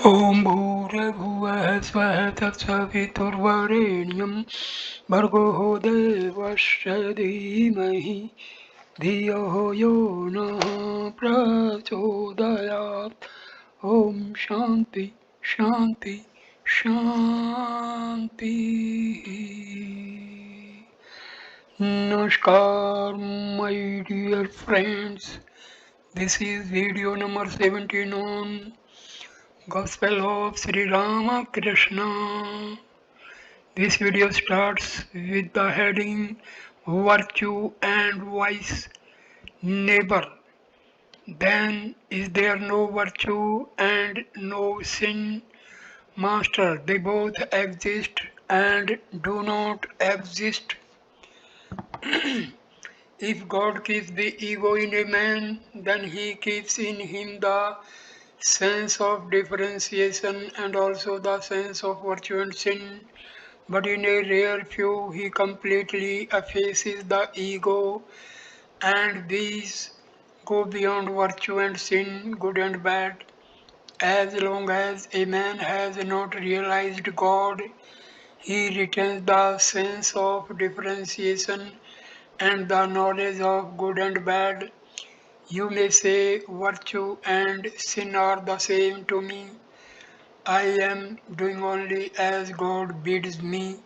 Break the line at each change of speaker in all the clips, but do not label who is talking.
ॐ भूर्भुवः स्वः तत्सवितुर्वरेण्यं भर्गो देवस्य धीमहि धियो यो नः प्रचोदयात्। ॐ शान्ति शान्ति शान्ति। Namaskar, my dear friends. This is video number 17 on Gospel of Sri Ramakrishna. This video starts with the heading Virtue and Vice. Neighbor. Then is there no virtue and no sin? Master, they both exist and do not exist. If God keeps the ego in a man, then he keeps in him the sense of differentiation and also the sense of virtue and sin. But in a rare few, he completely effaces the ego, and these go beyond virtue and sin, good and bad. As long as a man has not realized God, he retains the sense of differentiation and the knowledge of good and bad. You may say virtue and sin are the same to me. I am doing only as God bids me,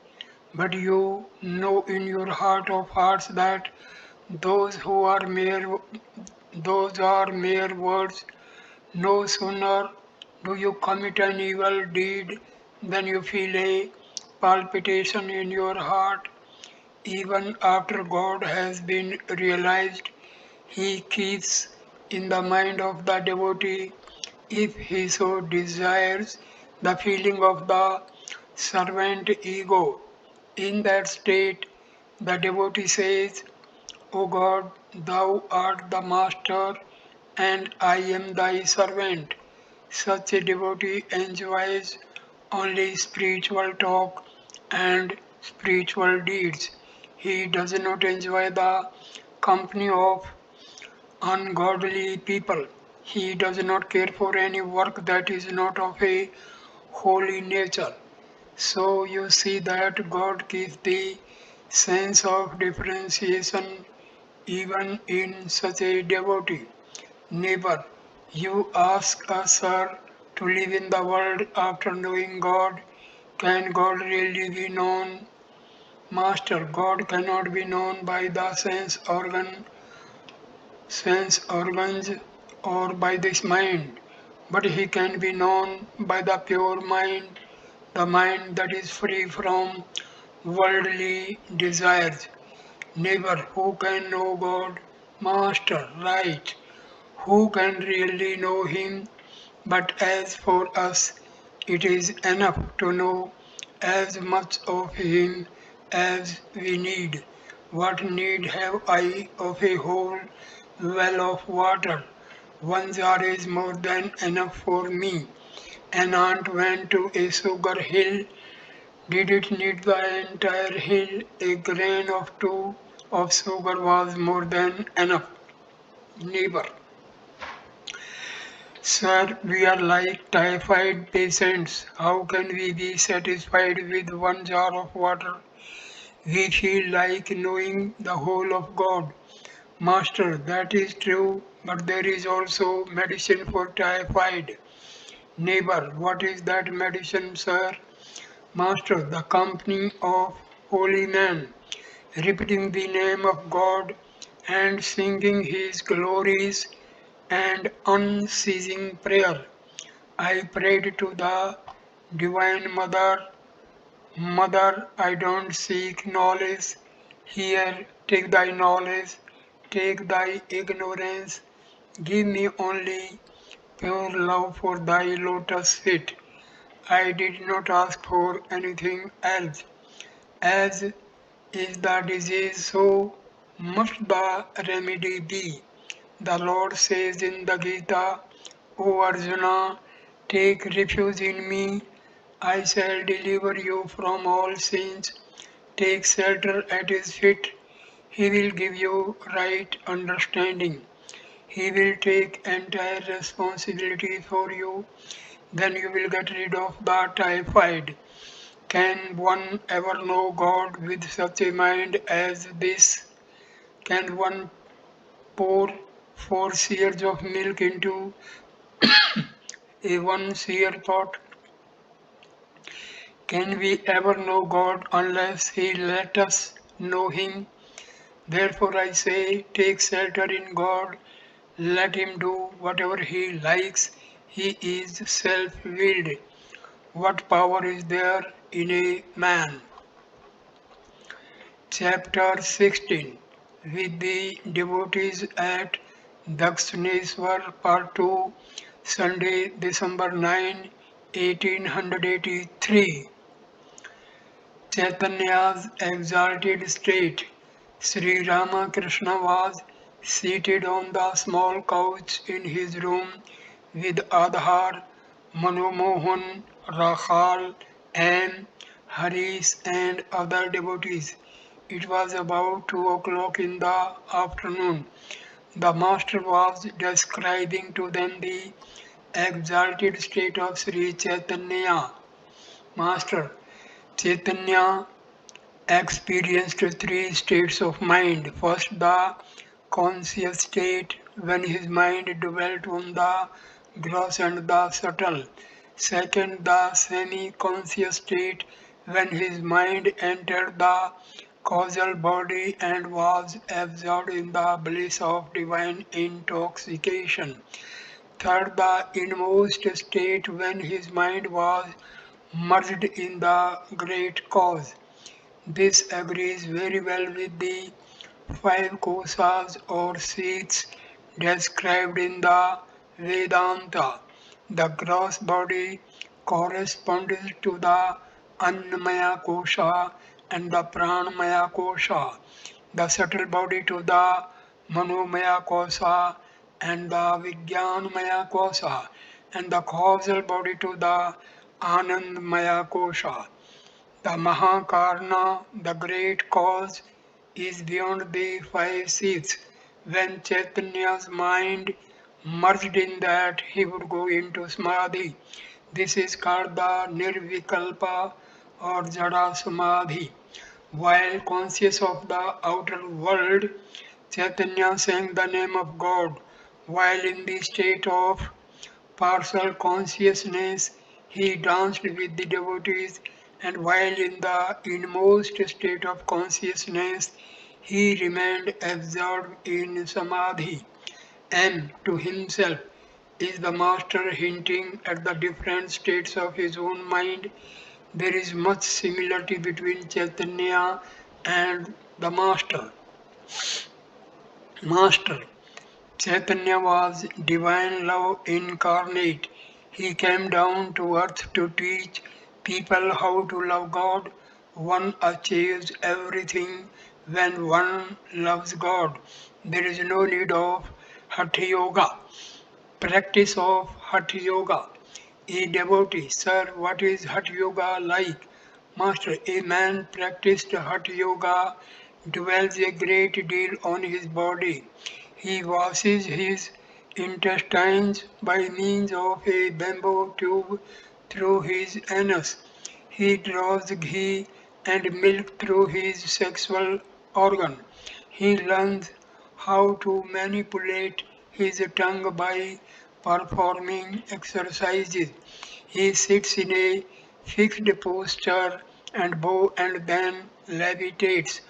but you know in your heart of hearts that those who are mere those are mere words. No sooner do you commit an evil deed than you feel a palpitation in your heart. Even after God has been realized, he keeps in the mind of the devotee, if he so desires, the feeling of the servant ego. In that state, the devotee says, O God, thou art the master and I am thy servant. Such a devotee enjoys only spiritual talk and spiritual deeds. He does not enjoy the company of ungodly people. He does not care for any work that is not of a holy nature. So you see that God gives the sense of differentiation even in such a devotee. Neighbor, you ask us, sir, to live in the world after knowing God. Can God really be known? Master, God cannot be known by the sense organs or by this mind, but he can be known by the pure mind, the mind that is free from worldly desires. Neighbor, who can know God? Master, right. Who can really know him? But as for us, it is enough to know as much of him as we need. What need have I of a whole well of water? One jar is more than enough for me. An ant went to a sugar hill. Did it need the entire hill? A grain of two of sugar was more than enough. Neighbor. Sir, we are like typhoid patients. How can we be satisfied with one jar of water? We feel like knowing the whole of God. Master, that is true, but there is also medicine for typhoid. Neighbor, what is that medicine, sir? Master, the company of holy men, repeating the name of God and singing his glories and unceasing prayer. I prayed to the Divine Mother, Mother, I don't seek knowledge. Here, take thy knowledge, take thy ignorance. Give me only pure love for thy lotus feet. I did not ask for anything else. As is the disease, so must the remedy be. The Lord says in the Gita, O Arjuna, take refuge in me, I shall deliver you from all sins. Take shelter at his feet, he will give you right understanding. He will take entire responsibility for you. then you will get rid of the typhoid. Can one ever know God with such a mind as this? Can one pour 4 seers of milk into a 1 seer pot? Can we ever know God unless He let us know Him? Therefore I say, take shelter in God, let Him do whatever He likes. He is self-willed. What power is there in a man? Chapter 16, with the devotees at Dakshineswar, Part 2, Sunday, December 9, 1883. Chaitanya's exalted state. Sri Ramakrishna was seated on the small couch in his room with Adhar, Manomohan, Rakhal, and Harish and other devotees. It was about 2 o'clock in the afternoon. The master was describing to them the exalted state of Sri Chaitanya. Master, Chaitanya experienced 3 states of mind. First, the conscious state, when his mind dwelt on the gross and the subtle. Second, the semi conscious state, when his mind entered the causal body and was absorbed in the bliss of divine intoxication. Third, the inmost state, when his mind was merged in the great cause. This agrees very well with the 5 kosas or seats described in the Vedanta. The gross body corresponds to the Annamaya kosha and the Pranamaya kosha, the subtle body to the Manomaya kosha and the Vijnanamaya kosha, and the causal body to the Anandamaya kosha. The Mahakarna, the great cause, is beyond the 5 seats. When Chaitanya's mind merged in that, he would go into Samadhi. This is called the Nirvikalpa or Jada Samadhi. While conscious of the outer world, Chaitanya sang the name of God. While in the state of partial consciousness, he danced with the devotees, and while in the inmost state of consciousness, he remained absorbed in samadhi. And to himself is the master hinting at the different states of his own mind. There is much similarity between Chaitanya and the master. Master Chaitanya was divine love incarnate. He came down to earth to teach people how to love God. One achieves everything when one loves God. There is no need of Hatha Yoga. Practice of Hatha Yoga. A devotee, sir, what is Hatha Yoga like? Master, a man practiced Hatha Yoga dwells a great deal on his body. He washes his intestines by means of a bamboo tube through his anus. He draws ghee and milk through his sexual organ. He learns how to manipulate his tongue by performing exercises. He sits in a fixed posture and bow and then levitates.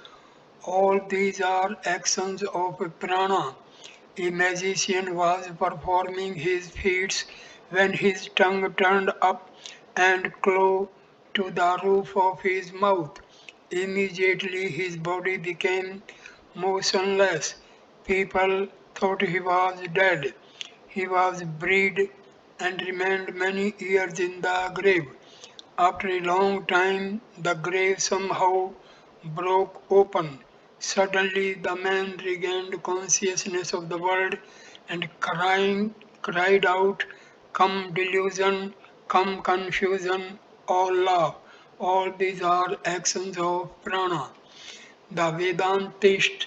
All these are actions of prana. A magician was performing his feats when his tongue turned up and clove to the roof of his mouth. Immediately his body became motionless. People thought he was dead. He was buried and remained many years in the grave. After a long time, the grave somehow broke open. Suddenly, the man regained consciousness of the world and cried out, "Come delusion, come confusion, all love." All these are actions of prana. The Vedantists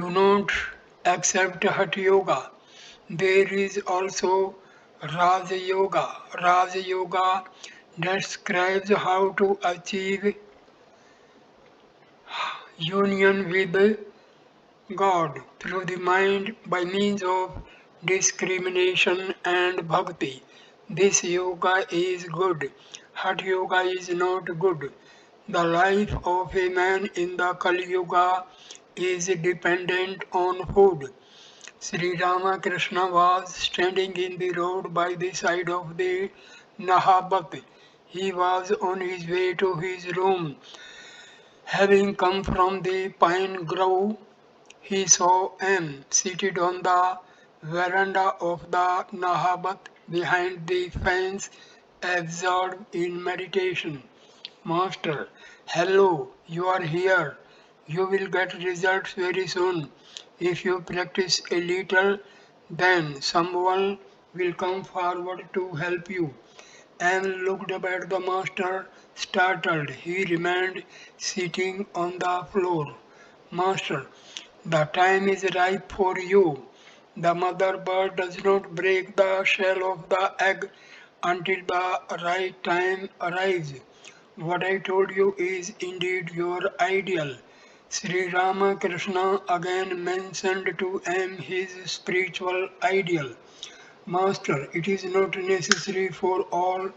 do not accept Hatha Yoga. There is also Raja Yoga. Raja Yoga describes how to achieve union with God through the mind by means of discrimination and bhakti. This yoga is good. Hatha yoga is not good. The life of a man in the Kali Yuga is dependent on food. Sri Ramakrishna was standing in the road by the side of the Nahabat. He was on his way to his room. Having come from the pine grove, he saw M seated on the veranda of the Nahabat behind the fence, absorbed in meditation. Master, hello, you are here. You will get results very soon. If you practice a little, then someone will come forward to help you. And looked up at the master, startled. He remained sitting on the floor. Master, the time is ripe for you. The mother bird does not break the shell of the egg until the right time arrives. What I told you is indeed your ideal. Sri Ramakrishna again mentioned to him his spiritual ideal. Master, it is not necessary for all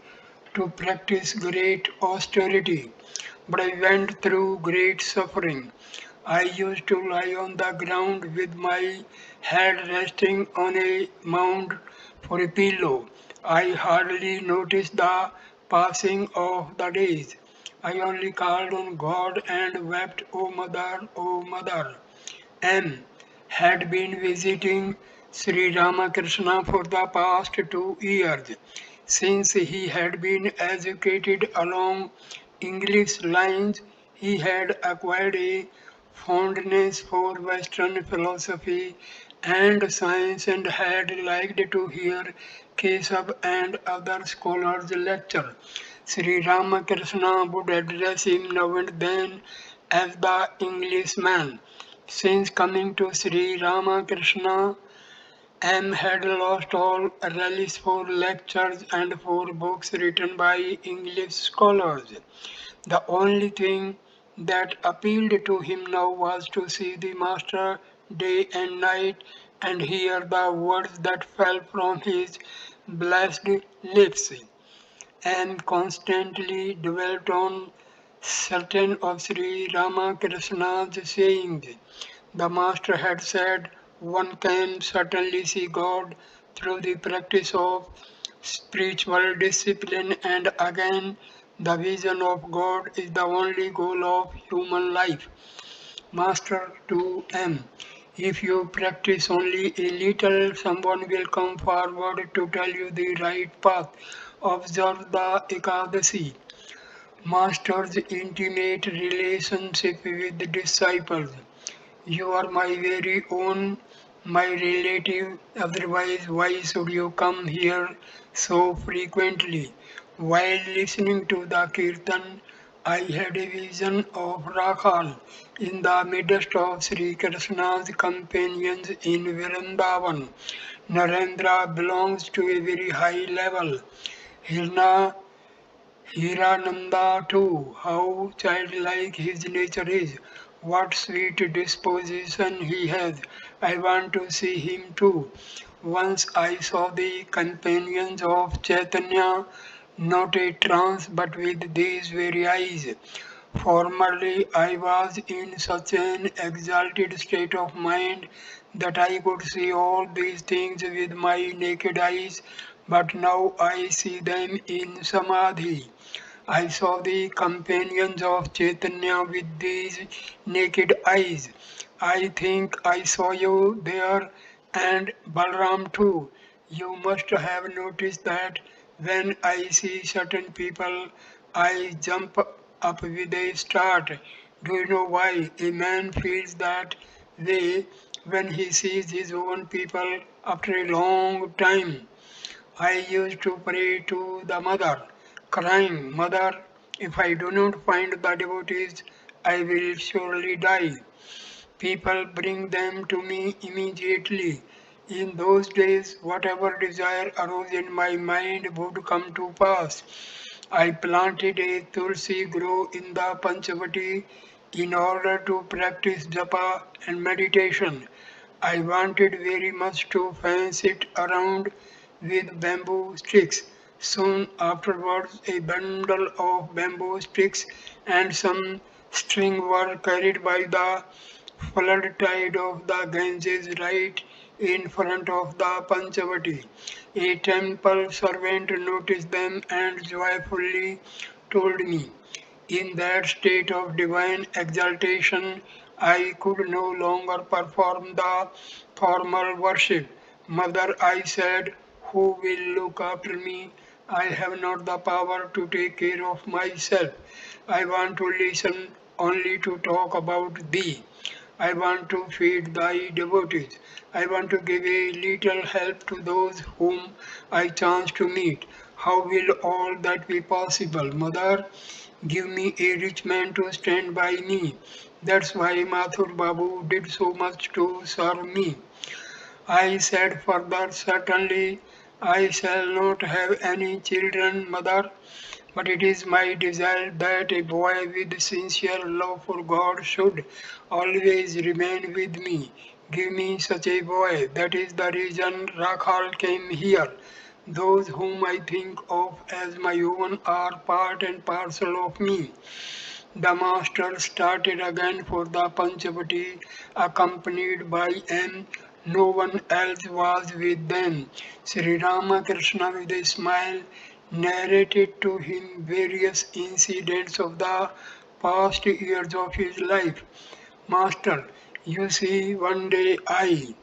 to practice great austerity, but I went through great suffering. I used to lie on the ground with my head resting on a mound for a pillow. I hardly noticed the passing of the days. I only called on God and wept, O Mother, O Mother. M had been visiting Sri Ramakrishna for the past 2 years. Since he had been educated along English lines, he had acquired a fondness for Western philosophy and science and had liked to hear Keshav and other scholars lecture. Sri Ramakrishna would address him now and then as the Englishman. Since coming to Sri Ramakrishna, M had lost all relish for lectures and for books written by English scholars. The only thing that appealed to him now was to see the Master day and night and hear the words that fell from his blessed lips, and constantly dwelt on certain of Sri Ramakrishna's sayings. The Master had said, one can certainly see God through the practice of spiritual discipline, and again, the vision of God is the only goal of human life. Master to M. If you practice only a little, someone will come forward to tell you the right path. Observe the Ekadasi. Master's intimate relationship with the disciples. You are my very own, my relative, otherwise why should you come here so frequently? While listening to the kirtan, I had a vision of Rakhal in the midst of Sri Krishna's companions in Vrindavan. Narendra belongs to a very high level. Hirna Hirananda too, how childlike his nature is, what sweet disposition he has. I want to see him too. Once I saw the companions of Chaitanya, not a trance but with these very eyes. Formerly I was in such an exalted state of mind that I could see all these things with my naked eyes, but now I see them in Samadhi. I saw the companions of Chaitanya with these naked eyes. I think I saw you there and Balram too. You must have noticed that when I see certain people, I jump up with a start. Do you know why a man feels that way when he sees his own people after a long time? I used to pray to the mother, crying, Mother, if I do not find the devotees, I will surely die. People bring them to me immediately. In those days, whatever desire arose in my mind would come to pass. I planted a tulsi grove in the Panchavati in order to practice japa and meditation. I wanted very much to fence it around with bamboo sticks. Soon afterwards, a bundle of bamboo sticks and some string were carried by the flood tide of the Ganges right in front of the Panchavati. A temple servant noticed them and joyfully told me. In that state of divine exaltation, I could no longer perform the formal worship. Mother, I said, who will look after me? I have not the power to take care of myself. I want to listen only to talk about thee. I want to feed thy devotees. I want to give a little help to those whom I chance to meet. How will all that be possible, Mother? Give me a rich man to stand by me. That's why Mathur Babu did so much to serve me. I said further, certainly I shall not have any children, Mother, but it is my desire that a boy with sincere love for God should always remain with me. Give me such a boy. That is the reason Rakhal came here. Those whom I think of as my own are part and parcel of me. The master started again for the Panchavati, accompanied by M. No one else was with them. Sri Ramakrishna, with a smile, narrated to him various incidents of the past years of his life. Master, you see, one day I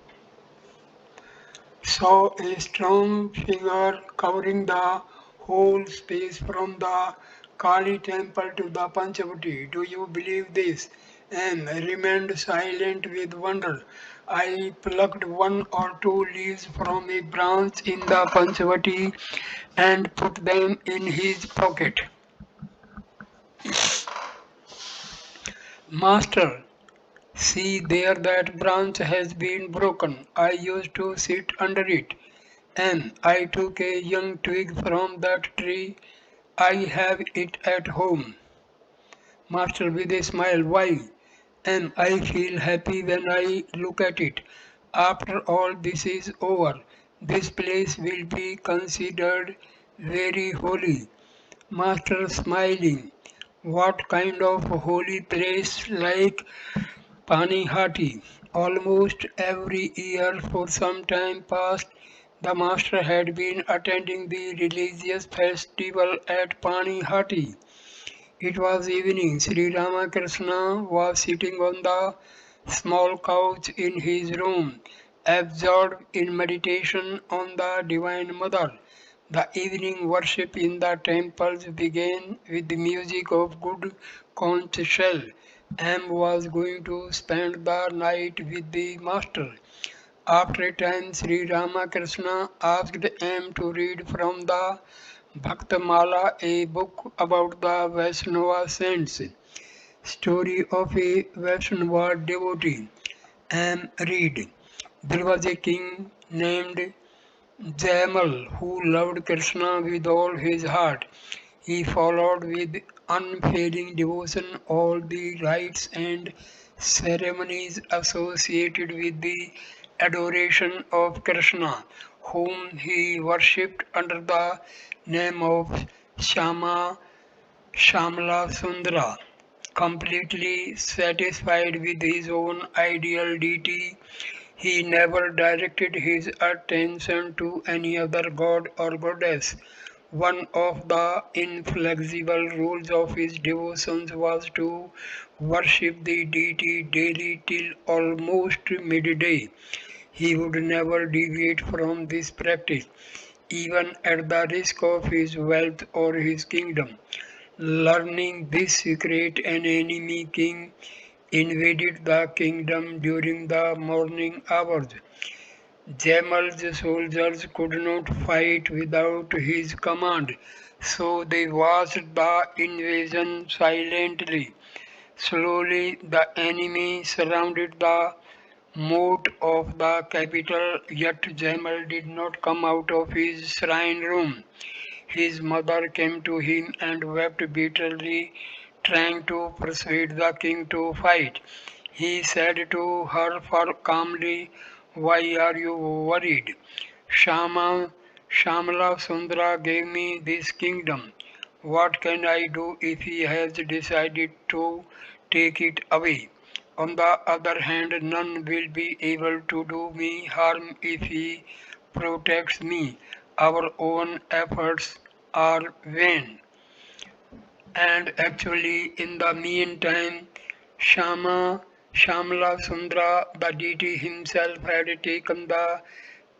saw a strong figure covering the whole space from the Kali temple to the Panchavati. Do you believe this? And remained silent with wonder. I plucked one or two leaves from a branch in the Panchavati and put them in his pocket. Master, see there that branch has been broken. I used to sit under it. And I took a young twig from that tree. I have it at home. Master, with a smile, why? And I feel happy when I look at it. After all this is over, this place will be considered very holy. Master, smiling, what kind of holy place like Panihati? Almost every year for some time past, the master had been attending the religious festival at Panihati. It was evening. Sri Ramakrishna was sitting on the small couch in his room, absorbed in meditation on the Divine Mother. The evening worship in the temples began with the music of good conch shell. M was going to spend the night with the master. After a time, Sri Ramakrishna asked M to read from the Bhaktamala, a book about the Vaishnava saints. Story of a Vaishnava devotee. M read. There was a king named Jamal, who loved Krishna with all his heart. He followed with unfailing devotion all the rites and ceremonies associated with the adoration of Krishna, whom he worshipped under the name of Shama Shamla Sundara. Completely satisfied with his own ideal deity, he never directed his attention to any other god or goddess. One of the inflexible rules of his devotions was to worship the deity daily till almost midday. He would never deviate from this practice, even at the risk of his wealth or his kingdom. Learning this secret, an enemy king invaded the kingdom during the morning hours. Jamal's soldiers could not fight without his command, so they watched the invasion silently. Slowly, the enemy surrounded the moat of the capital, yet Jamal did not come out of his shrine room. His mother came to him and wept bitterly, trying to persuade the king to fight. He said to her calmly, "Why are you worried? Shama, Shamala Sundra gave me this kingdom. What can I do if he has decided to take it away? On the other hand, none will be able to do me harm if he protects me. Our own efforts are vain." And actually, in the meantime, Shamala Sundra, the deity himself, had taken the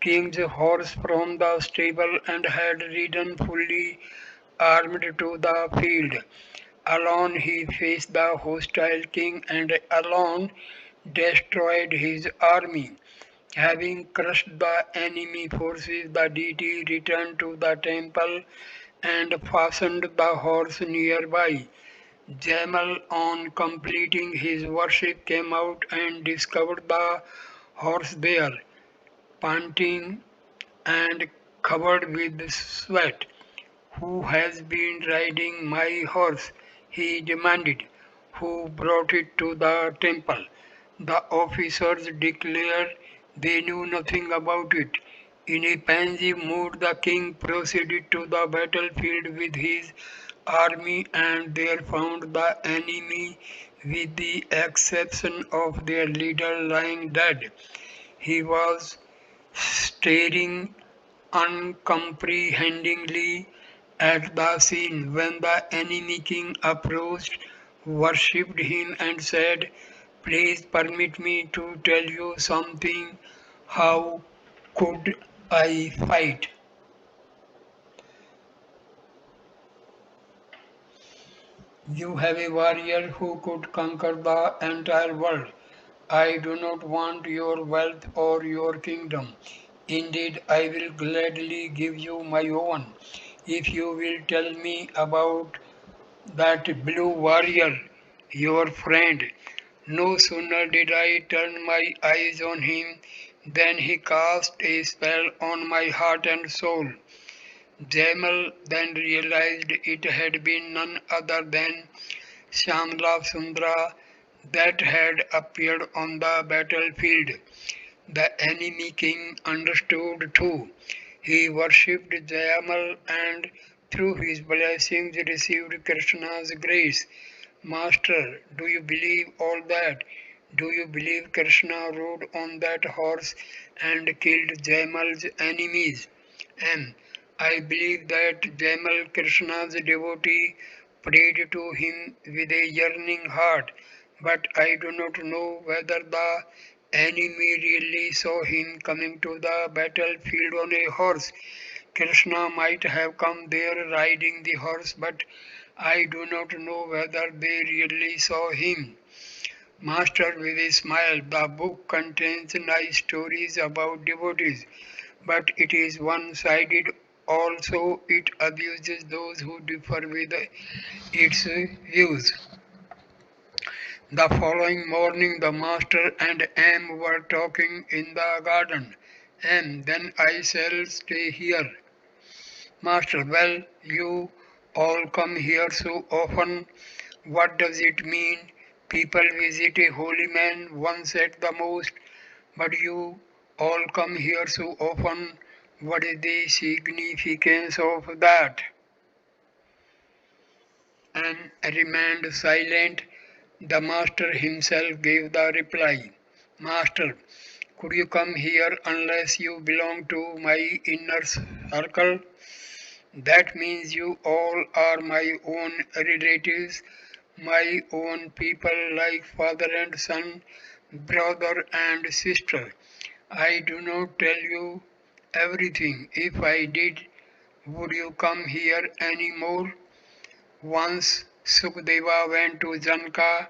king's horse from the stable and had ridden fully armed to the field. Alone he faced the hostile king and alone destroyed his army. Having crushed the enemy forces, the deity returned to the temple and fastened the horse nearby. Jamal, on completing his worship, came out and discovered the horse there, panting and covered with sweat. "Who has been riding my horse?" he demanded. "Who brought it to the temple?" The officers declared they knew nothing about it. In a pensive mood, the king proceeded to the battlefield with his army and there found the enemy, with the exception of their leader, lying dead. He was staring uncomprehendingly at the scene when the enemy king approached, worshipped him, and said, "Please permit me to tell you something. How could I fight? You have a warrior who could conquer the entire world. I do not want your wealth or your kingdom. Indeed, I will gladly give you my own if you will tell me about that blue warrior, your friend." No sooner did I turn my eyes on him than he cast a spell on my heart and soul. Jamal then realized it had been none other than Shamla Sundra that had appeared on the battlefield. The enemy king understood too. He worshipped Jayamal and through his blessings received Krishna's grace. "Master, do you believe all that? Do you believe Krishna rode on that horse and killed Jayamal's enemies?" M. I believe that Jamal, Krishna's devotee, prayed to him with a yearning heart, but I do not know whether the enemy really saw him coming to the battlefield on a horse. Krishna might have come there riding the horse, but I do not know whether they really saw him. Master, with a smile, the book contains nice stories about devotees, but it is one-sided. Also, it abuses those who differ with its views. The following morning, the master and M were talking in the garden. M, then I shall stay here. Master, well, you all come here so often. What does it mean? People visit a holy man once at the most, but you all come here so often. What is the significance of that? And remained silent. The master himself gave the reply. Master, could you come here unless you belong to my inner circle? That means you all are my own relatives, my own people like father and son, brother and sister. I do not tell you everything. If I did, would you come here any more? Once Sukadeva went to Janaka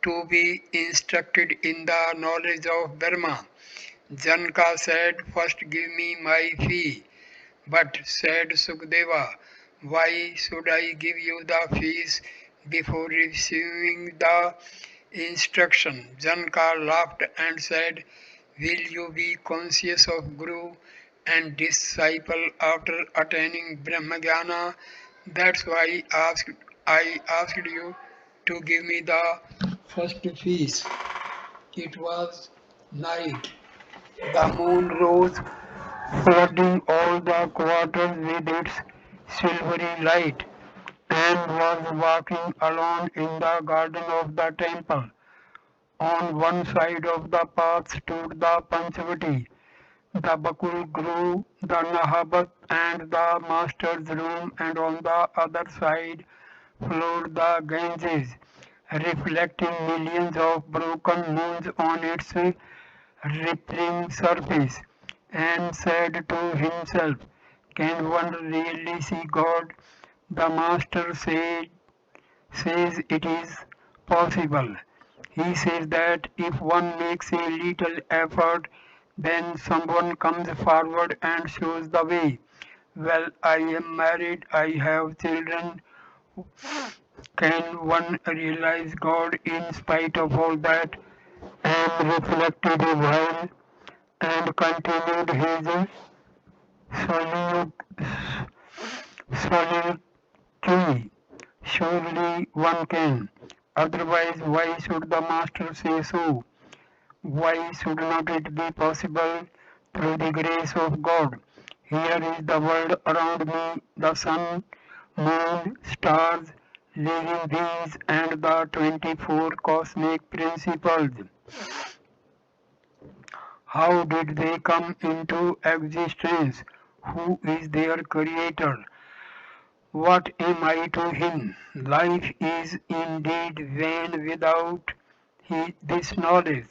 to be instructed in the knowledge of Brahma. Janaka said, "First give me my fee." "But," said Sukadeva, "why should I give you the fees before receiving the instruction?" Janaka laughed and said, Will you be conscious of Guru and disciple after attaining Brahmajnana? That's why I asked you to give me the first feast. It was night. The moon rose, flooding all the quarters with its silvery light, and was walking alone in the garden of the temple. On one side of the path stood the Panchavati, the Bakul grew, the Nahabat and the master's room, and on the other side flowed the Ganges, reflecting millions of broken moons on its rippling surface, and said to himself, can one really see God? The master says it is possible. He says that if one makes a little effort, then someone comes forward and shows the way. Well, I am married, I have children. Can one realize God in spite of all that? And reflected a while and continued his solitude. solitude. Surely one can. Otherwise, why should the Master say so? Why should not it be possible through the grace of God? Here is the world around me, the sun, moon, stars, living beings, and the 24 cosmic principles. How did they come into existence? Who is their creator? What am I to him? Life is indeed vain without this knowledge.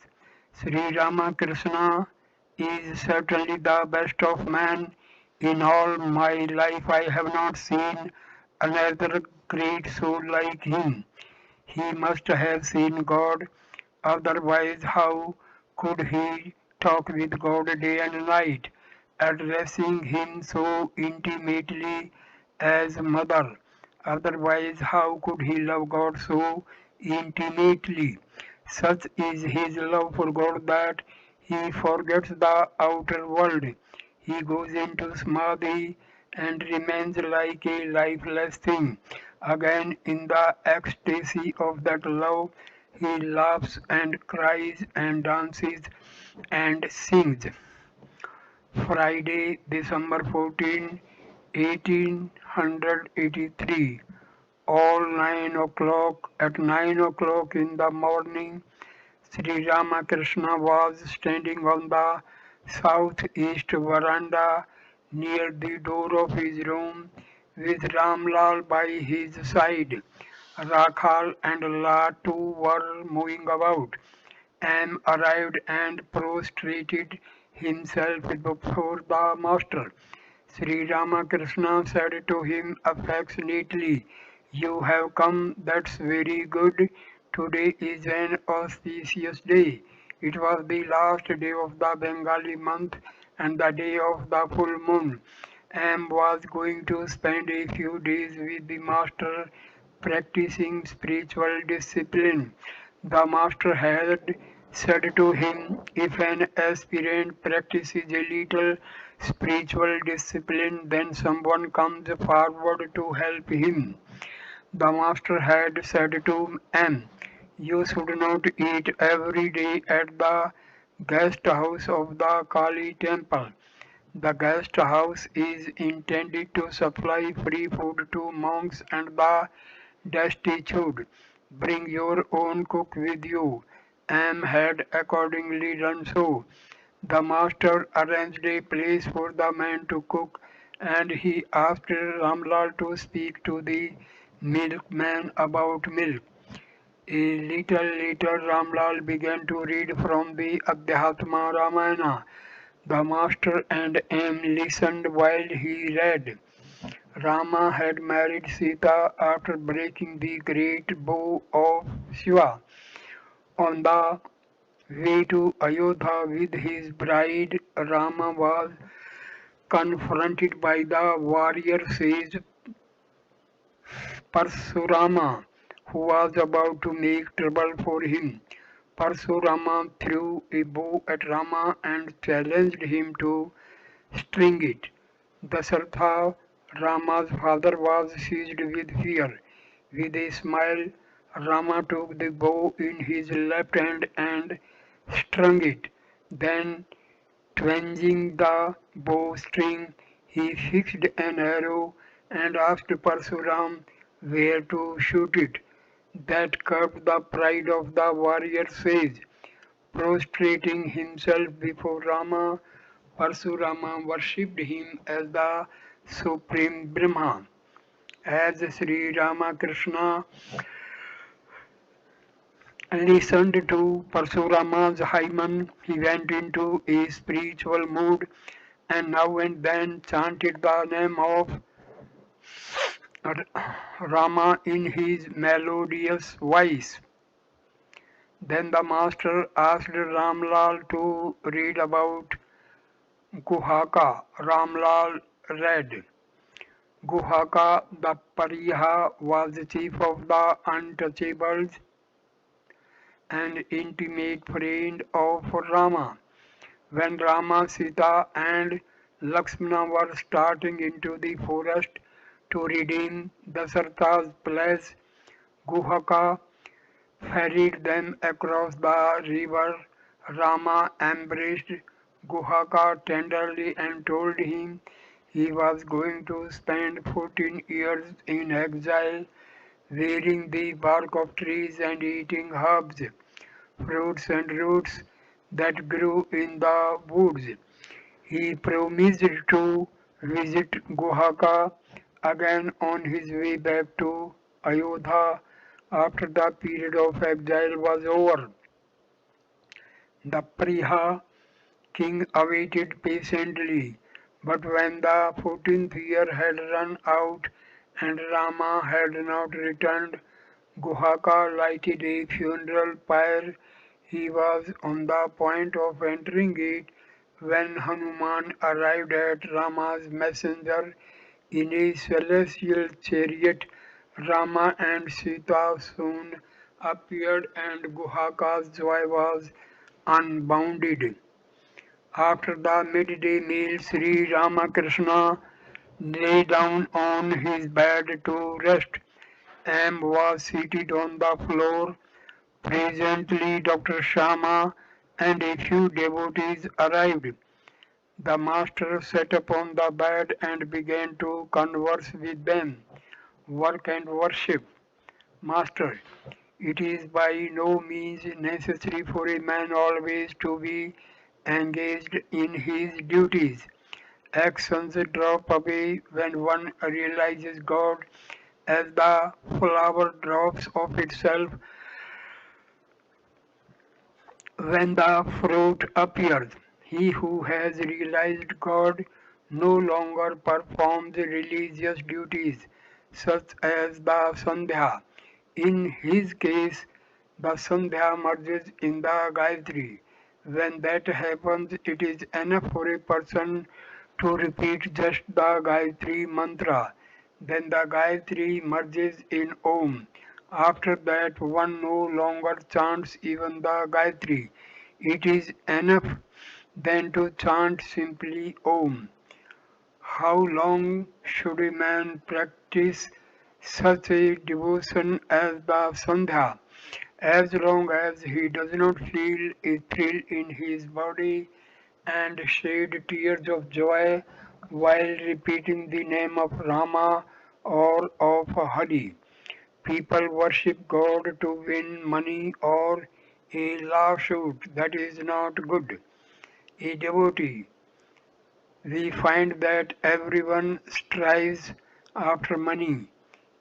Sri Ramakrishna is certainly the best of men. In all my life I have not seen another great soul like him. He must have seen God, otherwise how could he talk with God day and night, addressing him so intimately as mother? Otherwise how could he love God so intimately? Such is his love for God that he forgets the outer world. He goes into samadhi and remains like a lifeless thing. Again, in the ecstasy of that love, he laughs and cries and dances and sings. Friday, December 14, 1883. All 9 o'clock, at 9 o'clock in the morning, Sri Ramakrishna was standing on the southeast veranda near the door of his room with Ramlal by his side. Rakhal and La too were moving about. Am arrived and prostrated himself before the master. Sri Ramakrishna said to him affectionately, you have come, that's very good. Today is an auspicious day. It was the last day of the Bengali month and the day of the full moon. Am was going to spend a few days with the master practicing spiritual discipline. The master had said to him, if an aspirant practices a little spiritual discipline, then someone comes forward to help him. The master had said to M, you should not eat every day at the guest house of the Kali temple. The guest house is intended to supply free food to monks and the destitute. Bring your own cook with you. M had accordingly done so. The master arranged a place for the man to cook, and he asked Ramlal to speak to the milkman about milk. A little later, Ramlal began to read from the Adhyatma Ramayana. The master and M listened while he read. Rama had married Sita after breaking the great bow of Shiva. On the way to Ayodhya with his bride, Rama was confronted by the warrior sage Parsurama, who was about to make trouble for him. Parshurama threw a bow at Rama and challenged him to string it. Dasharatha, Rama's father, was seized with fear. With a smile, Rama took the bow in his left hand and strung it. Then, twanging the bowstring, he fixed an arrow and asked Parshuram where to shoot it. That curbed the pride of the warrior sage. Prostrating himself before Rama, Parshurama worshipped him as the supreme Brahma. As Sri Ramakrishna listened to Parshurama's hymen, he went into a spiritual mood and now and then chanted the name of Rama in his melodious voice. Then the master asked Ramlal to read about Guhaka. Ramlal read. Guhaka the Pariha was the chief of the untouchables and intimate friend of Rama. When Rama, Sita and Lakshmana were starting into the forest to redeem Dasharatha's place, Guhaka ferried them across the river. Rama embraced Guhaka tenderly and told him he was going to spend 14 years in exile, wearing the bark of trees and eating herbs, fruits and roots that grew in the woods. He promised to visit Guhaka again on his way back to Ayodhya after the period of exile was over. The Priha king awaited patiently, but when the 14th year had run out and Rama had not returned, Guhaka lighted a funeral pyre. He was on the point of entering it when Hanuman arrived at Rama's messenger in a celestial chariot. Rama and Sita soon appeared and Guhaka's joy was unbounded. After the midday meal, Sri Ramakrishna lay down on his bed to rest. M was seated on the floor. Presently, Dr. Sharma and a few devotees arrived. The master sat upon the bed and began to converse with them. Work and worship. Master, it is by no means necessary for a man always to be engaged in his duties. Actions drop away when one realizes God as the flower drops off itself when the fruit appears. He who has realized God no longer performs religious duties such as the Sandhya. In his case, the Sandhya merges in the Gayatri. When that happens, it is enough for a person to repeat just the Gayatri mantra. Then the Gayatri merges in Om. After that, one no longer chants even the Gayatri. It is enough then to chant simply Om. How long should a man practice such a devotion as the Sandhya? As long as he does not feel a thrill in his body and shed tears of joy while repeating the name of Rama or of Hari. People worship God to win money or a lawsuit. That is not good. A devotee, we find that everyone strives after money.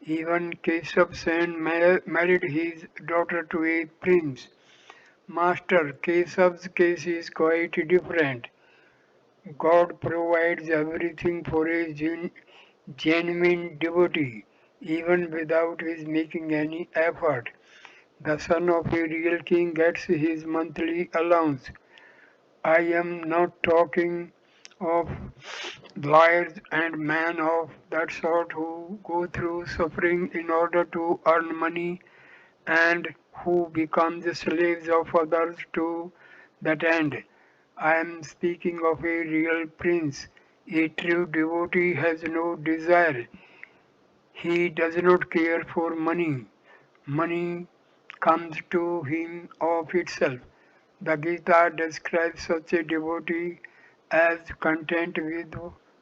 Even Keshav Sen married his daughter to a prince. Master, Keshav's case is quite different. God provides everything for a genuine devotee, even without his making any effort. The son of a real king gets his monthly allowance. I am not talking of lawyers and men of that sort who go through suffering in order to earn money and who become the slaves of others to that end. I am speaking of a real prince. A true devotee has no desire. He does not care for money. Money comes to him of itself. The Gita describes such a devotee as content with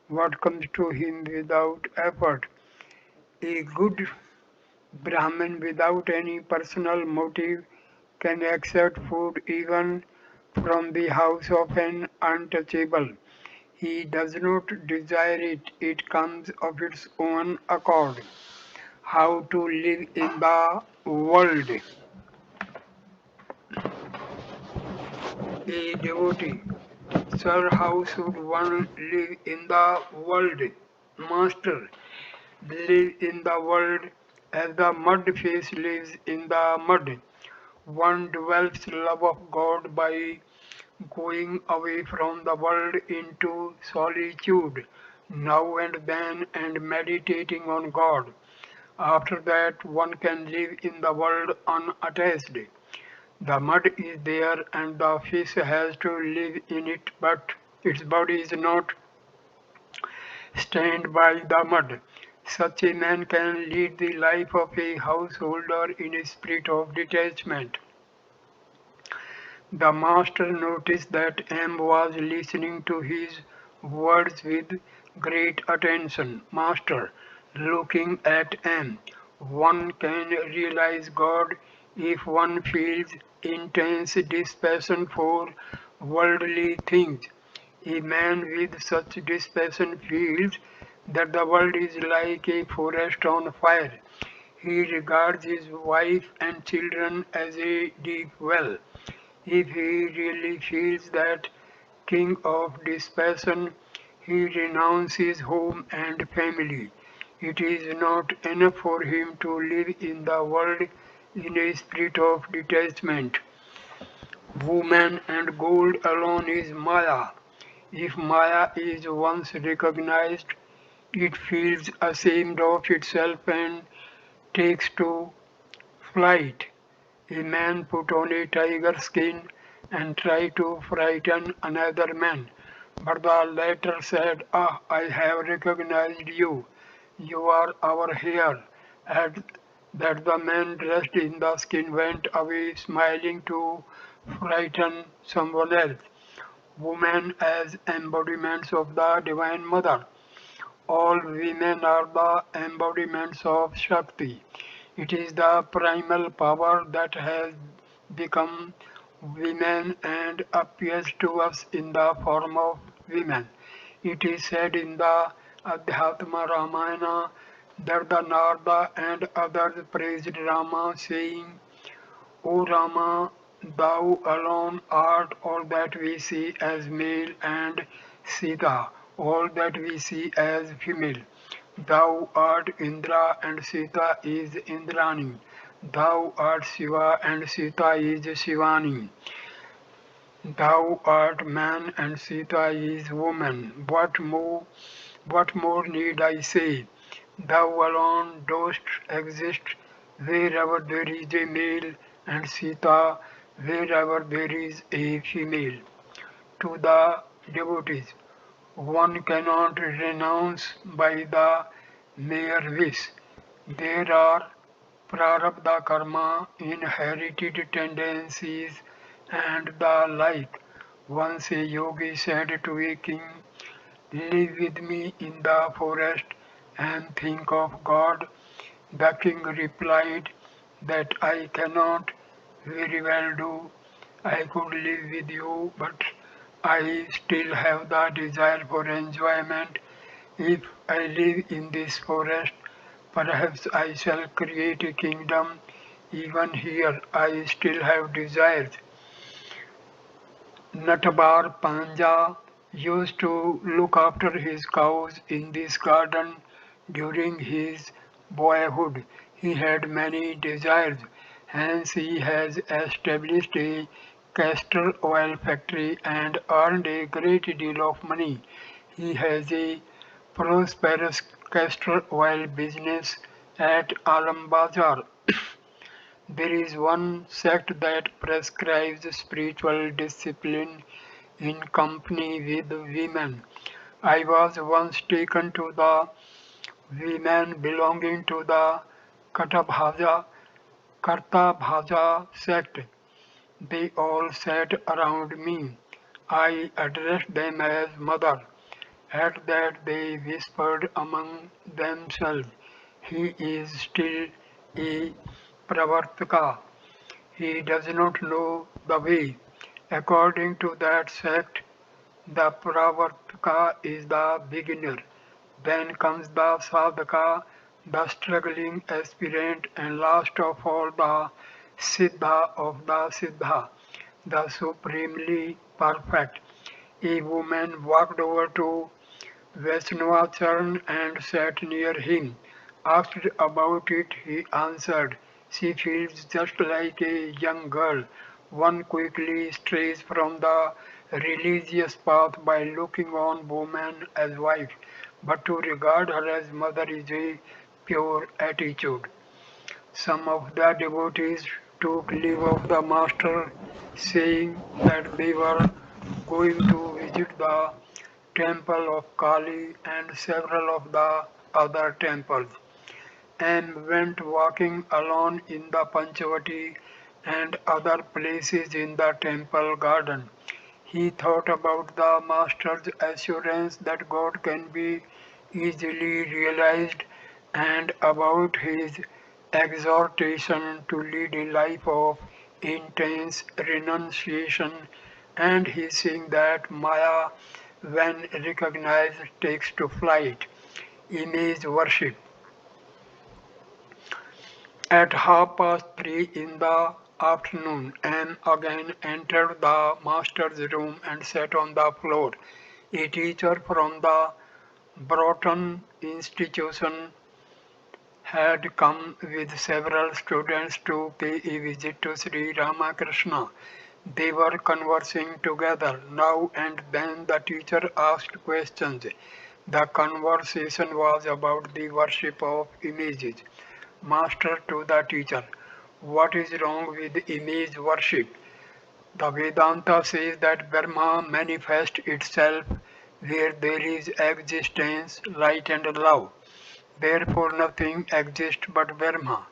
what comes to him without effort. A good Brahmin without any personal motive can accept food even from the house of an untouchable. He does not desire it, it comes of its own accord. How to live in the world. A devotee. Sir, how should one live in the world? Master, live in the world as the mud face lives in the mud. One develops love of God by going away from the world into solitude now and then and meditating on God. After that, one can live in the world unattached. The mud is there and the fish has to live in it, but its body is not stained by the mud. Such a man can lead the life of a householder in a spirit of detachment. The master noticed that M was listening to his words with great attention. Master, looking at M, one can realize God if one feels intense dispassion for worldly things. A man with such dispassion feels that the world is like a forest on fire. He regards his wife and children as a deep well. If he really feels that king of dispassion, he renounces home and family. It is not enough for him to live in the world in a spirit of detachment. Woman and gold alone is Maya. If Maya is once recognized, it feels ashamed of itself and takes to flight. A man put on a tiger skin and tried to frighten another man, but the latter said, "Ah, I have recognized you. You are our heir." At that the man dressed in the skin went away smiling to frighten someone else. Women as embodiments of the Divine Mother. All women are the embodiments of Shakti. It is the primal power that has become women and appears to us in the form of women. It is said in the Adhyatma Ramayana that the Narada and others praised Rama, saying, O Rama, thou alone art all that we see as male, and Sita, all that we see as female. Thou art Indra, and Sita is Indrani. Thou art Shiva, and Sita is Shivani. Thou art man, and Sita is woman. What more need I say? Thou alone dost exist wherever there is a male, and Sita wherever there is a female. To the devotees, one cannot renounce by the mere wish. There are prarabdha karma, inherited tendencies, and the like. Once a yogi said to a king, "Live with me in the forest and think of God." The king replied, "That I cannot very well do. I could live with you, but I still have the desire for enjoyment. If I live in this forest, perhaps I shall create a kingdom. Even here I still have desires." Natabar Panja used to look after his cows in this garden during his boyhood. He had many desires, hence he has established a castor oil factory and earned a great deal of money. He has a prosperous castor oil business at Alam Bazar. There is one sect that prescribes spiritual discipline in company with women. I was once taken to the women belonging to the Katabhaja, Kartabhaja sect. They all sat around me. I addressed them as mother. At that they whispered among themselves, he is still a Pravartaka. He does not know the way. According to that sect, the Pravartaka is the beginner. Then comes the Sadhaka, the struggling aspirant, and last of all the Siddha of the Siddha, the supremely perfect. A woman walked over to Vaishnavarn and sat near him. Asked about it, he answered, she feels just like a young girl. One quickly strays from the religious path by looking on woman as wife, but to regard her as mother is a pure attitude. Some of the devotees took leave of the master, saying that they were going to visit the temple of Kali and several of the other temples, and went walking alone in the Panchavati and other places in the temple garden. He thought about the Master's assurance that God can be easily realized and about his exhortation to lead a life of intense renunciation, and he seeing that Maya, when recognized, takes to flight. Image worship. At 3:30 in the afternoon, M again entered the master's room and sat on the floor. A teacher from the Broughton institution had come with several students to pay a visit to Sri Ramakrishna. They were conversing together. Now and then the teacher asked questions. The conversation was about the worship of images. Master to the teacher, what is wrong with image worship? The Vedanta says that Brahma manifests itself where there is existence, light and love. Therefore nothing exists but Brahma.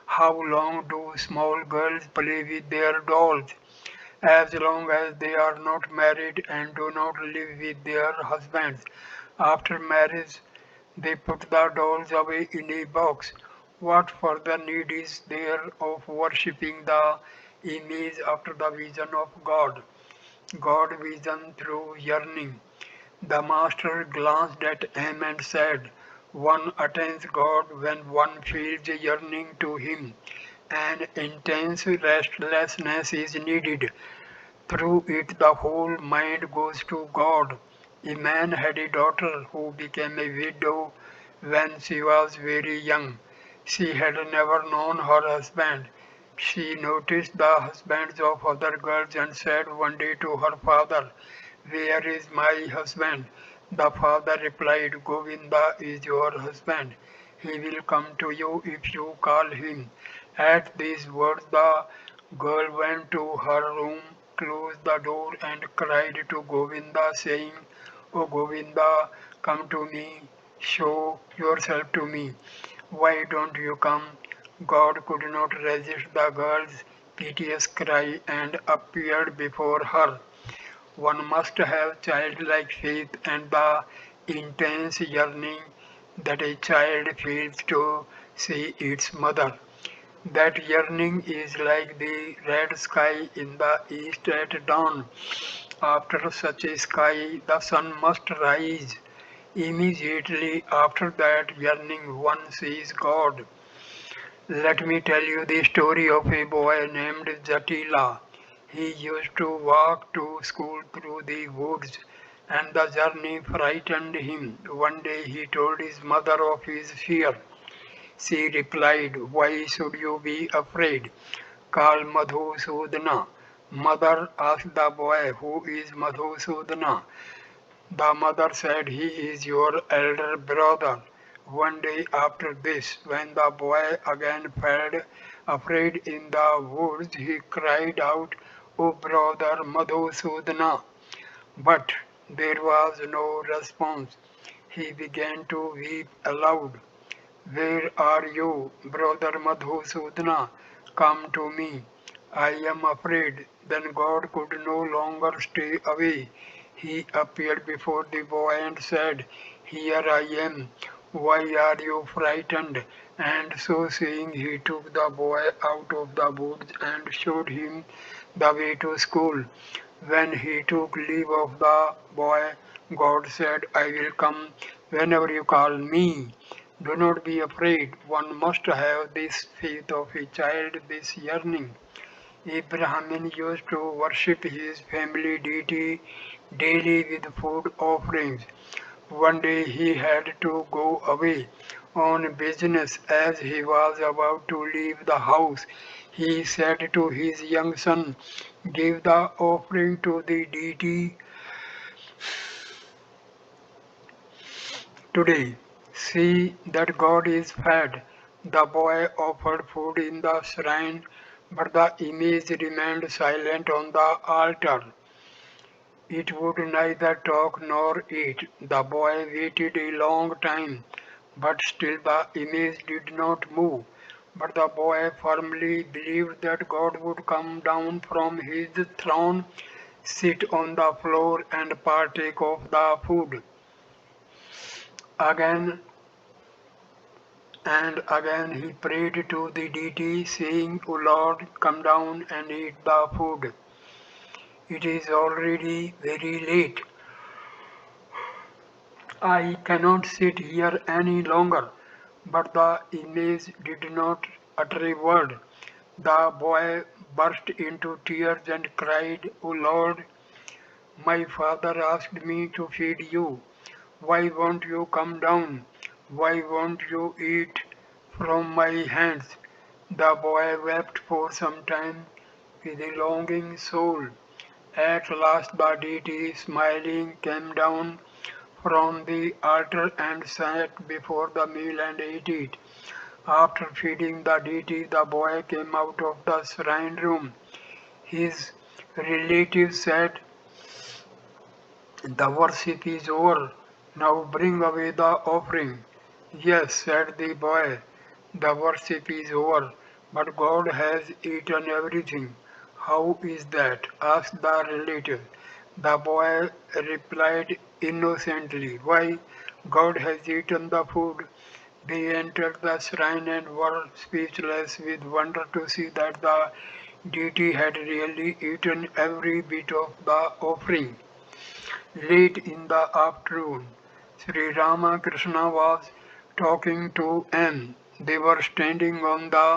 How long do small girls play with their dolls? As long as they are not married and do not live with their husbands. After marriage, they put the dolls away in a box. What further need is there of worshipping the image after the vision of God? God vision through yearning. The master glanced at him and said, one attains God when one feels a yearning to him. An intense restlessness is needed. Through it the whole mind goes to God. A man had a daughter who became a widow when she was very young. She had never known her husband. She noticed the husbands of other girls and said one day to her father, where is my husband? The father replied, Govinda is your husband. He will come to you if you call him. At these words the girl went to her room, closed the door and cried to Govinda saying, O Govinda, come to me, show yourself to me. Why don't you come? God could not resist the girl's piteous cry and appeared before her. One must have childlike faith and the intense yearning that a child feels to see its mother. That yearning is like the red sky in the east at dawn. After such a sky, the sun must rise. Immediately after that yearning, one sees God. Let me tell you the story of a boy named Jatila. He used to walk to school through the woods, and the journey frightened him. One day he told his mother of his fear. She replied, why should you be afraid? Call Madhusudana. Mother asked the boy, who is Madhusudana? The mother said, he is your elder brother. One day after this, when the boy again felt afraid in the woods, he cried out, "O brother Madhusudana!" But there was no response. He began to weep aloud. "Where are you, brother Madhusudana? Come to me. I am afraid." Then God could no longer stay away. He appeared before the boy and said, "Here I am. Why are you frightened?" And so saying, he took the boy out of the woods and showed him the way to school. When he took leave of the boy, God said, "I will come whenever you call me. Do not be afraid." One must have this faith of a child, this yearning. A Brahmin used to worship his family deity daily with food offerings. One day he had to go away on business. As he was about to leave the house, he said to his young son, "Give the offering to the deity today. See that God is fed." The boy offered food in the shrine, but the image remained silent on the altar. It would neither talk nor eat. The boy waited a long time, but still the image did not move. But the boy firmly believed that God would come down from his throne, sit on the floor, and partake of the food. Again and again he prayed to the deity, saying, "O Lord, come down and eat the food. It is already very late. I cannot sit here any longer." But the image did not utter a word. The boy burst into tears and cried, "O Lord, my father asked me to feed you. Why won't you come down? Why won't you eat from my hands?" The boy wept for some time with a longing soul. At last the deity, smiling, came down from the altar and sat before the meal and ate it. After feeding the deity, the boy came out of the shrine room. His relatives said, "The worship is over. Now bring away the offering." "Yes," said the boy, "the worship is over, but God has eaten everything." "How is that?" asked the relative. The boy replied innocently, "Why, God has eaten the food." They entered the shrine and were speechless with wonder to see that the deity had really eaten every bit of the offering. Late in the afternoon, Sri Ramakrishna was talking to M. They were standing on the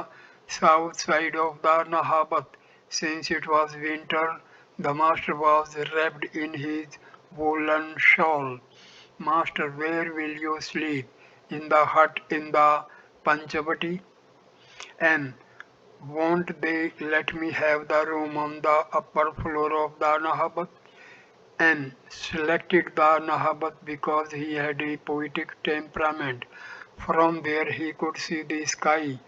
south side of the Nahabat. Since it was winter, the master was wrapped in his woolen shawl. "Master, where will you sleep? In the hut in the Panchavati?" "M. Won't they let me have the room on the upper floor of the Nahabat?" And selected the Nahabat because he had a poetic temperament. From there he could see the sky,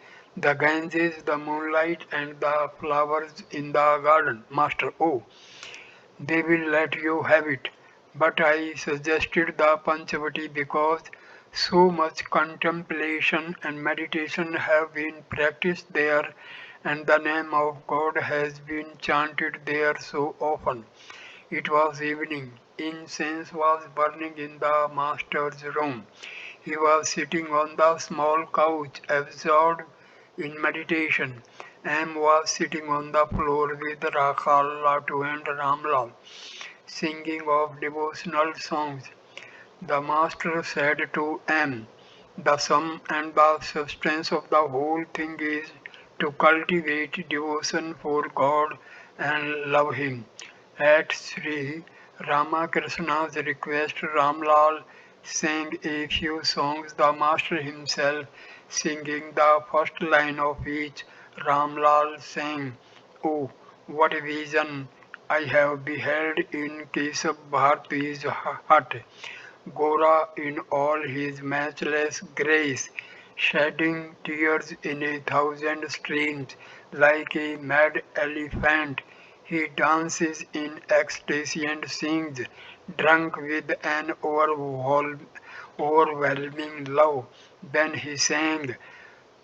the Ganges, the moonlight, and the flowers in the garden. "Master, oh, they will let you have it." But I suggested the Panchavati because so much contemplation and meditation have been practiced there, and the name of God has been chanted there so often. It was evening. Incense was burning in the master's room. He was sitting on the small couch, absorbed in meditation. M was sitting on the floor with Rakhal, Latu and Ramlal, singing of devotional songs. The master said to M, "The sum and the substance of the whole thing is to cultivate devotion for God and love Him." At Sri Ramakrishna's request, Ramlal sang a few songs, the master himself singing the first line of each. Ramlal sang, "Oh, what a vision I have beheld in Kesab Bharati's hut. Gora in all his matchless grace, shedding tears in 1,000 streams. Like a mad elephant, he dances in ecstasy and sings, drunk with an overwhelming love. Then he sang,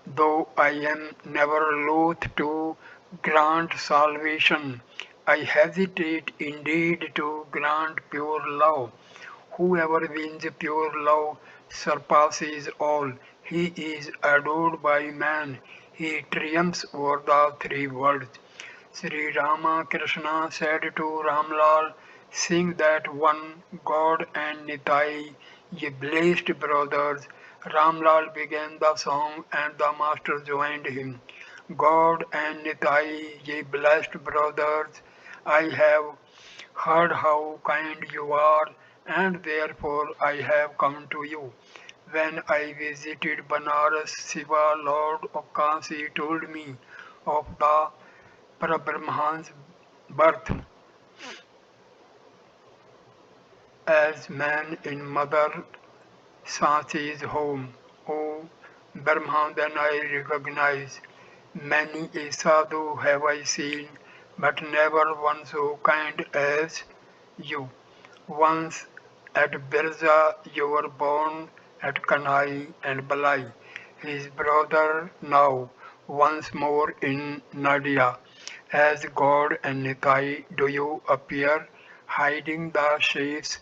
though I am never loath to grant salvation, I hesitate indeed to grant pure love. Whoever wins pure love surpasses all. He is adored by man. He triumphs over the three worlds. Sri Ramakrishna said to Ramlal, sing that one, God and Nitai, ye blessed brothers. Ramlal began the song and the master joined him. God and Nitai, ye blessed brothers, I have heard how kind you are, and therefore I have come to you. When I visited Banaras, Shiva, Lord of Kansi, told me of the Paramahamsa's birth as man in Mother Sanchi's home. O Brahman, then I recognize many a sadhu have I seen, but never one so kind as you. Once at Birza you were born, at Kanai and Balai, his brother now, once more in Nadia. As God and Nitai do you appear, hiding the shapes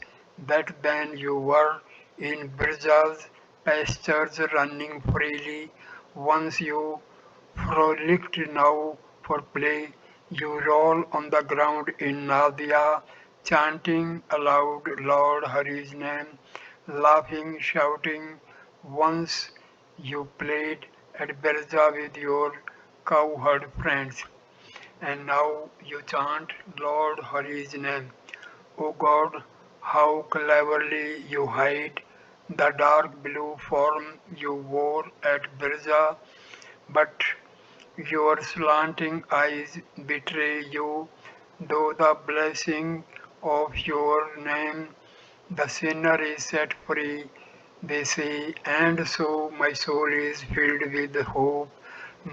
that then you were, in Birja's pastures running freely. Once you frolicked, now for play you roll on the ground in Nadia, chanting aloud Lord Hari's name, laughing, shouting. Once you played at Birja with your cowherd friends, and now you chant Lord Hari's name. O God, how cleverly you hide the dark blue form you wore at Birja, but your slanting eyes betray you, though the blessing of your name the sinner is set free, they say, and so my soul is filled with hope.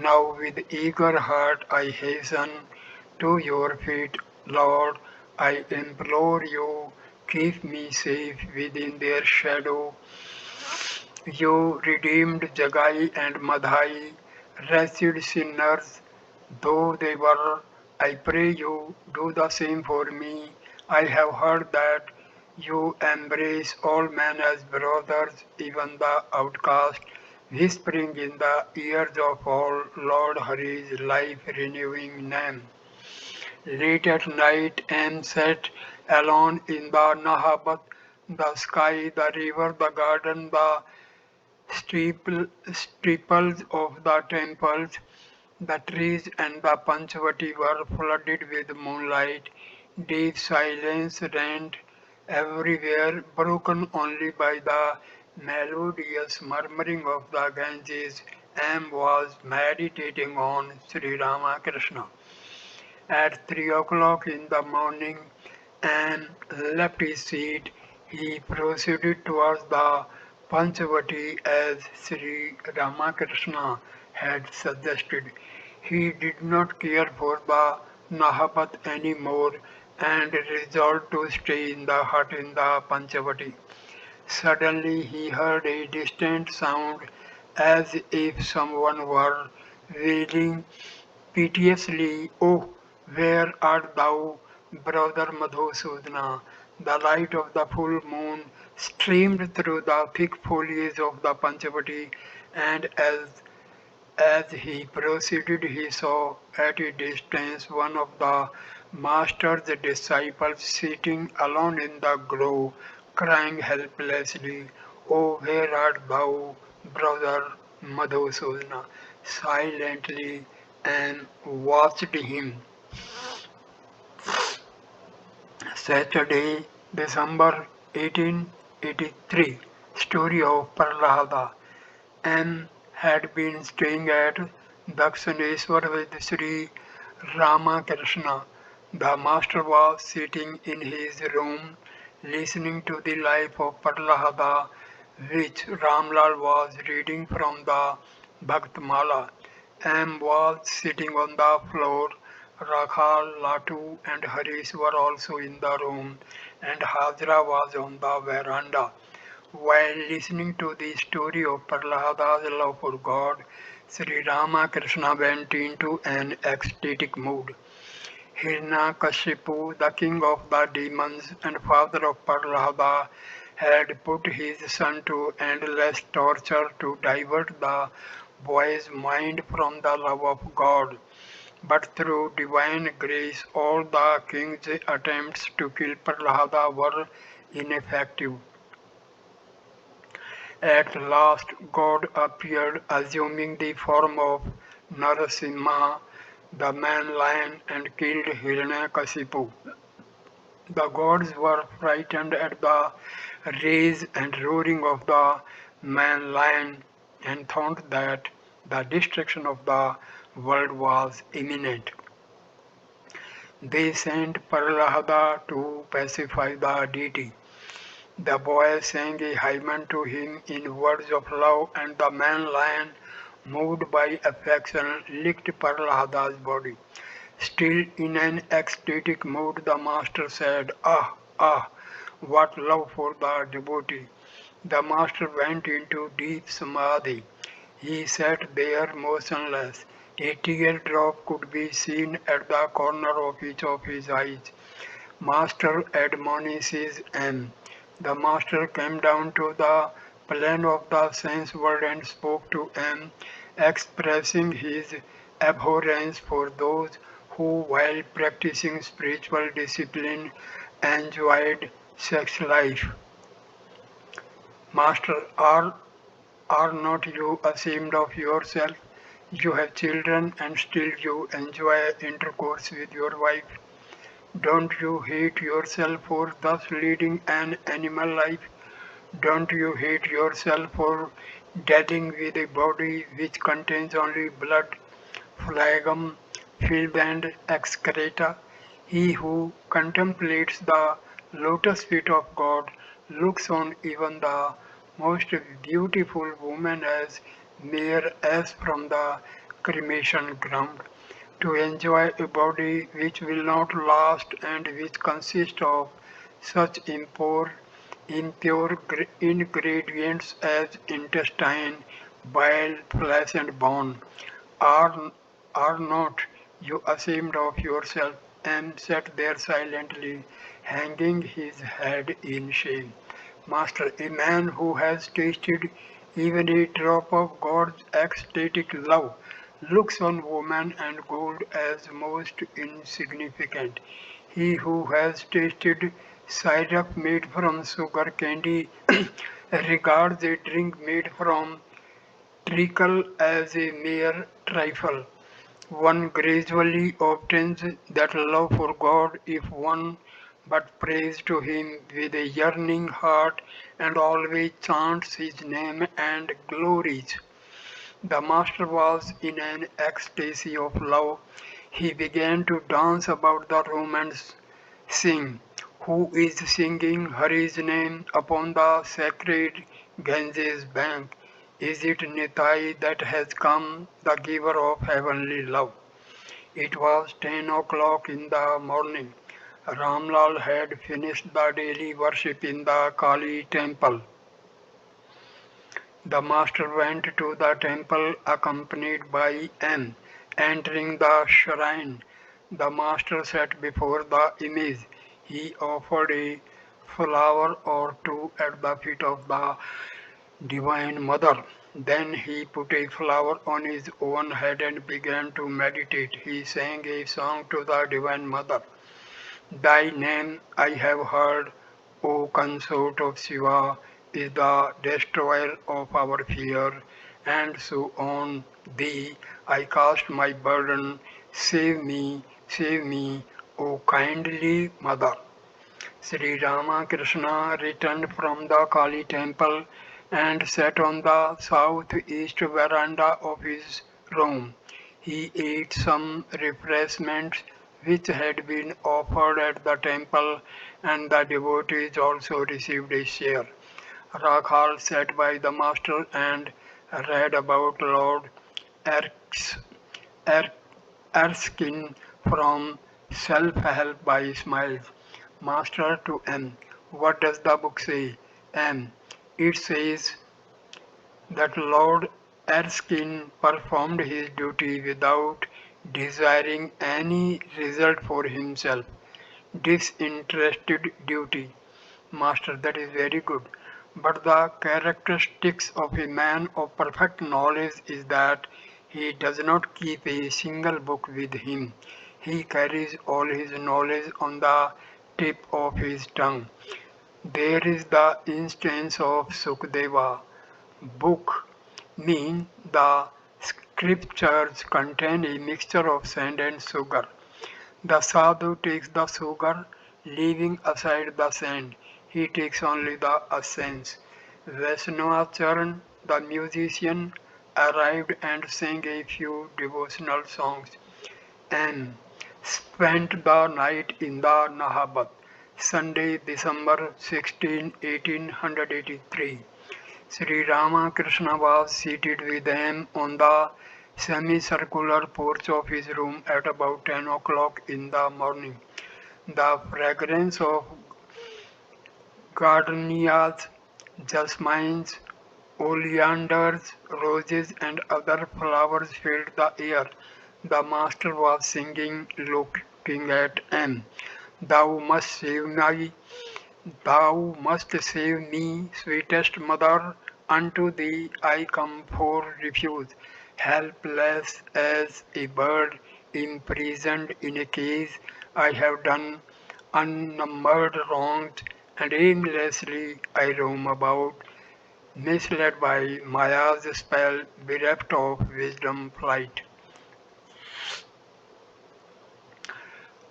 Now with eager heart I hasten to your feet, Lord. I implore you, keep me safe within their shadow. You redeemed Jagai and Madhai, wretched sinners, though they were. I pray you, do the same for me. I have heard that you embrace all men as brothers, even the outcast, whispering in the ears of all Lord Hari's life-renewing name. Late at night and sat alone in the Nahabat, the sky, the river, the garden, the steeples of the temples, the trees and the Panchavati were flooded with moonlight. Deep silence reigned everywhere, broken only by the melodious murmuring of the Ganges. M was meditating on Sri Ramakrishna. At 3 o'clock in the morning, and left his seat. He proceeded towards the Panchavati as Sri Ramakrishna had suggested. He did not care for the Nahapat any more and resolved to stay in the hut in the Panchavati. Suddenly he heard a distant sound as if someone were wailing piteously, "Oh, where art thou, brother Madhusudana?" The light of the full moon streamed through the thick foliage of the Panchavati, and as he proceeded, he saw at a distance one of the master's disciples sitting alone in the grove, crying helplessly, "Oh, where art thou, brother Madhusudana?" Silently and watched him. Saturday, December 1883. Story of Prahlada. M had been staying at Dakshineswar with Sri Ramakrishna. The master was sitting in his room listening to the life of Prahlada which Ramlal was reading from the Bhaktmala. M was sitting on the floor. Rakhal, Latu, and Harish were also in the room, and Hajra was on the veranda. While listening to the story of Prahlada's love for God, Sri Ramakrishna went into an ecstatic mood. Hiranyakashipu, the king of the demons and father of Prahlada, had put his son to endless torture to divert the boy's mind from the love of God. But through divine grace, all the king's attempts to kill Prahlada were ineffective. At last God appeared, assuming the form of Narasimha, the man-lion, and killed Hiranyakashipu. The gods were frightened at the rage and roaring of the man-lion and thought that the destruction of the world was imminent. They sent Prahlada to pacify the deity. The boy sang a hymn to him in words of love, and the man-lion, moved by affection, licked Prahlada's body. Still in an ecstatic mood, the master said, "Ah, ah, what love for the devotee!" The master went into deep samadhi. He sat there motionless. A teardrop could be seen at the corner of each of his eyes. Master admonishes M. The master came down to the plane of the sense world and spoke to M, expressing his abhorrence for those who, while practicing spiritual discipline, enjoyed sex life. Master, are not you ashamed of yourself? You have children and still you enjoy intercourse with your wife. Don't you hate yourself for thus leading an animal life? Don't you hate yourself for dealing with a body which contains only blood, phlegm, filth and excreta? He who contemplates the lotus feet of God looks on even the most beautiful woman as mere ash from the cremation ground. To enjoy a body which will not last and which consists of such impure ingredients as intestine, bile, flesh and bone. Are, are not you ashamed of yourself? And sat there silently, hanging his head in shame. Master, a man who has tasted even a drop of God's ecstatic love looks on woman and gold as most insignificant. He who has tasted syrup made from sugar candy regards a drink made from treacle as a mere trifle. One gradually obtains that love for God if one but prays to Him with a yearning heart and always chants His name and glories. The master was in an ecstasy of love. He began to dance about the room and sing. Who is singing Hari's name upon the sacred Ganges bank? Is it Nitai that has come, the giver of heavenly love? It was 10 o'clock in the morning. Ramlal had finished the daily worship in the Kali temple. The master went to the temple accompanied by M. Entering the shrine, the master sat before the image. He offered a flower or two at the feet of the Divine Mother. Then he put a flower on his own head and began to meditate. He sang a song to the Divine Mother. Thy name I have heard, O consort of Shiva, is the destroyer of our fear, and so on thee I cast my burden. Save me, O kindly mother. Sri Ramakrishna returned from the Kali temple and sat on the southeast veranda of his room. He ate some refreshments which had been offered at the temple, and the devotees also received a share. Rakhal sat by the master and read about Lord Erskine Er- Erskine from Self-Help by Smiles. Master to M. What does the book say? M. It says that Lord Erskine performed his duty without desiring any result for himself. Disinterested duty. Master, that is very good. But the characteristics of a man of perfect knowledge is that he does not keep a single book with him. He carries all his knowledge on the tip of his tongue. There is the instance of Sukadeva. Book mean the scriptures contain a mixture of sand and sugar. The sadhu takes the sugar, leaving aside the sand. He takes only the essence. Vaishnavacharan, the musician, arrived and sang a few devotional songs and spent the night in the Nahabat. Sunday, December 16, 1883. Sri Ramakrishna was seated with them on the semicircular porch of his room at about 10 o'clock in the morning. The fragrance of gardenias, jasmines, oleanders, roses, and other flowers filled the air. The master was singing, looking at M. Thou must save me, thou must save me, sweetest mother, unto thee I come for refuge, helpless as a bird imprisoned in a cage. I have done unnumbered wrongs, and aimlessly I roam about, misled by Maya's spell, bereft of wisdom flight.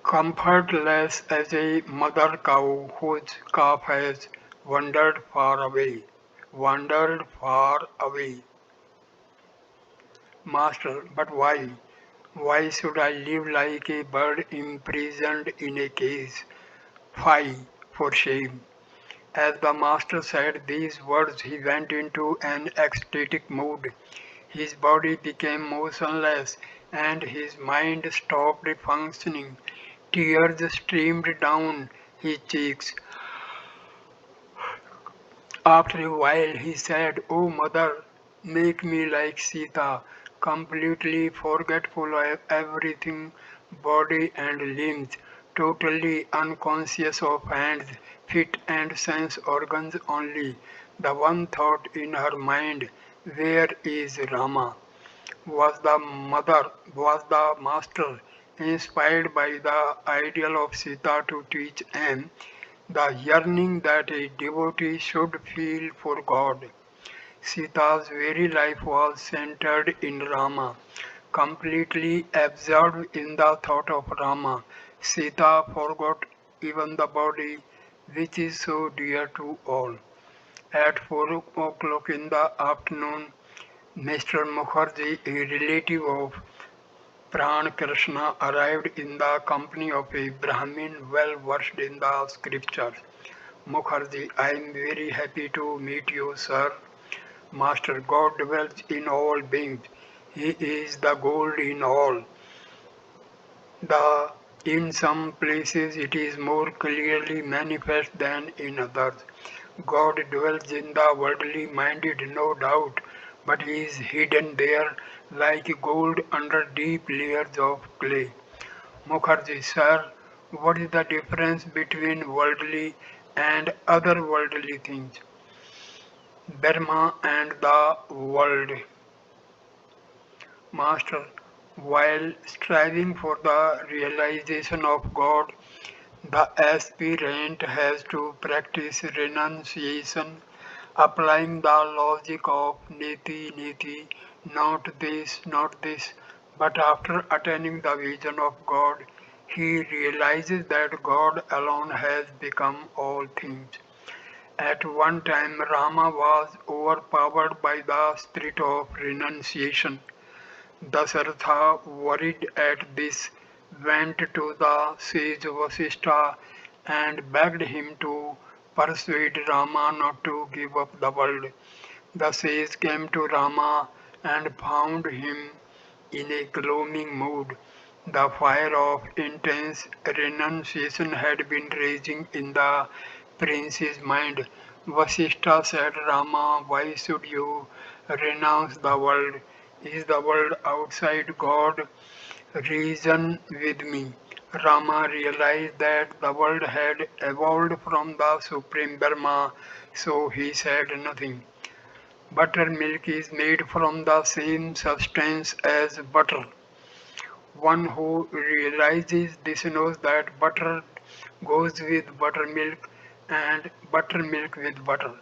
Comfortless as a mother cow whose calf has wandered far away. Wandered far away. Master, but why? Why should I live like a bird imprisoned in a cage? Fie, for shame. As the master said these words, he went into an ecstatic mood. His body became motionless and his mind stopped functioning. Tears streamed down his cheeks. After a while he said, "O mother, make me like Sita, completely forgetful of everything, body and limbs, totally unconscious of hands, feet and sense organs only. The one thought in her mind, where is Rama?" Was the mother, was the master inspired by the ideal of Sita to teach M the yearning that a devotee should feel for God? Sita's very life was centered in Rama. Completely absorbed in the thought of Rama, Sita forgot even the body which is so dear to all. At 4 o'clock in the afternoon, Mr. Mukherjee, a relative of Pran Krishna, arrived in the company of a Brahmin well versed in the scriptures. Mukherjee, I am very happy to meet you, sir. Master, God dwells in all beings. He is the gold in all. In some places it is more clearly manifest than in others. God dwells in the worldly minded, no doubt, but he is hidden there like gold under deep layers of clay. Mukherjee, sir, what is the difference between worldly and otherworldly things? Burma and the world. Master, while striving for the realization of God, the aspirant has to practice renunciation, applying the logic of niti niti, not this, not this. But after attaining the vision of God, he realizes that God alone has become all things. At one time, Rama was overpowered by the spirit of renunciation. Dasharatha, worried at this, went to the sage Vasishtha and begged him to persuade Rama not to give up the world. The sage came to Rama and found him in a gloomy mood. The fire of intense renunciation had been raging in the prince's mind. Vasishtha said, Rama, why should you renounce the world? Is the world outside God? Reason with me. Rama realized that the world had evolved from the Supreme Brahma, so he said nothing. Buttermilk is made from the same substance as butter. One who realizes this knows that butter goes with buttermilk and buttermilk with butter.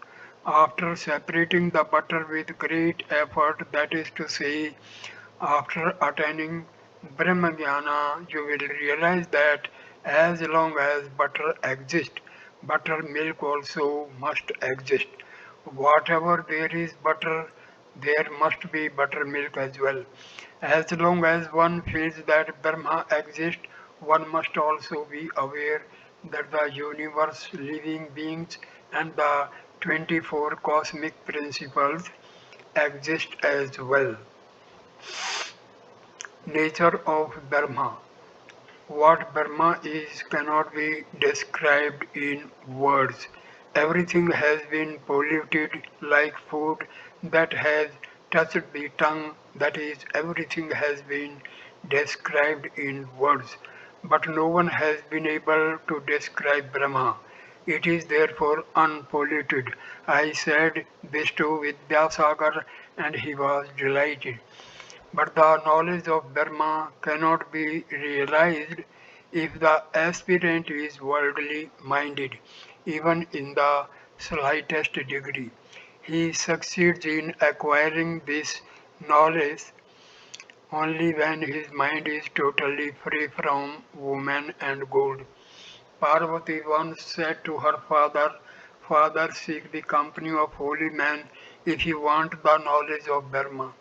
After separating the butter with great effort, that is to say, after attaining Brahmajnana, you will realize that as long as butter exists, buttermilk also must exist. Whatever there is butter, there must be buttermilk as well. As long as one feels that Brahma exists, one must also be aware that the universe, living beings, and the 24 cosmic principles exist as well. Nature of Brahma. What Brahma is cannot be described in words. Everything has been polluted like food that has touched the tongue, that is, everything has been described in words. But no one has been able to describe Brahma. It is therefore unpolluted. I said this to Vidyasagar and he was delighted. But the knowledge of Dharma cannot be realized if the aspirant is worldly minded, even in the slightest degree. He succeeds in acquiring this knowledge only when his mind is totally free from woman and gold. Parvati once said to her father, Father, seek the company of holy men if you want the knowledge of Dharma.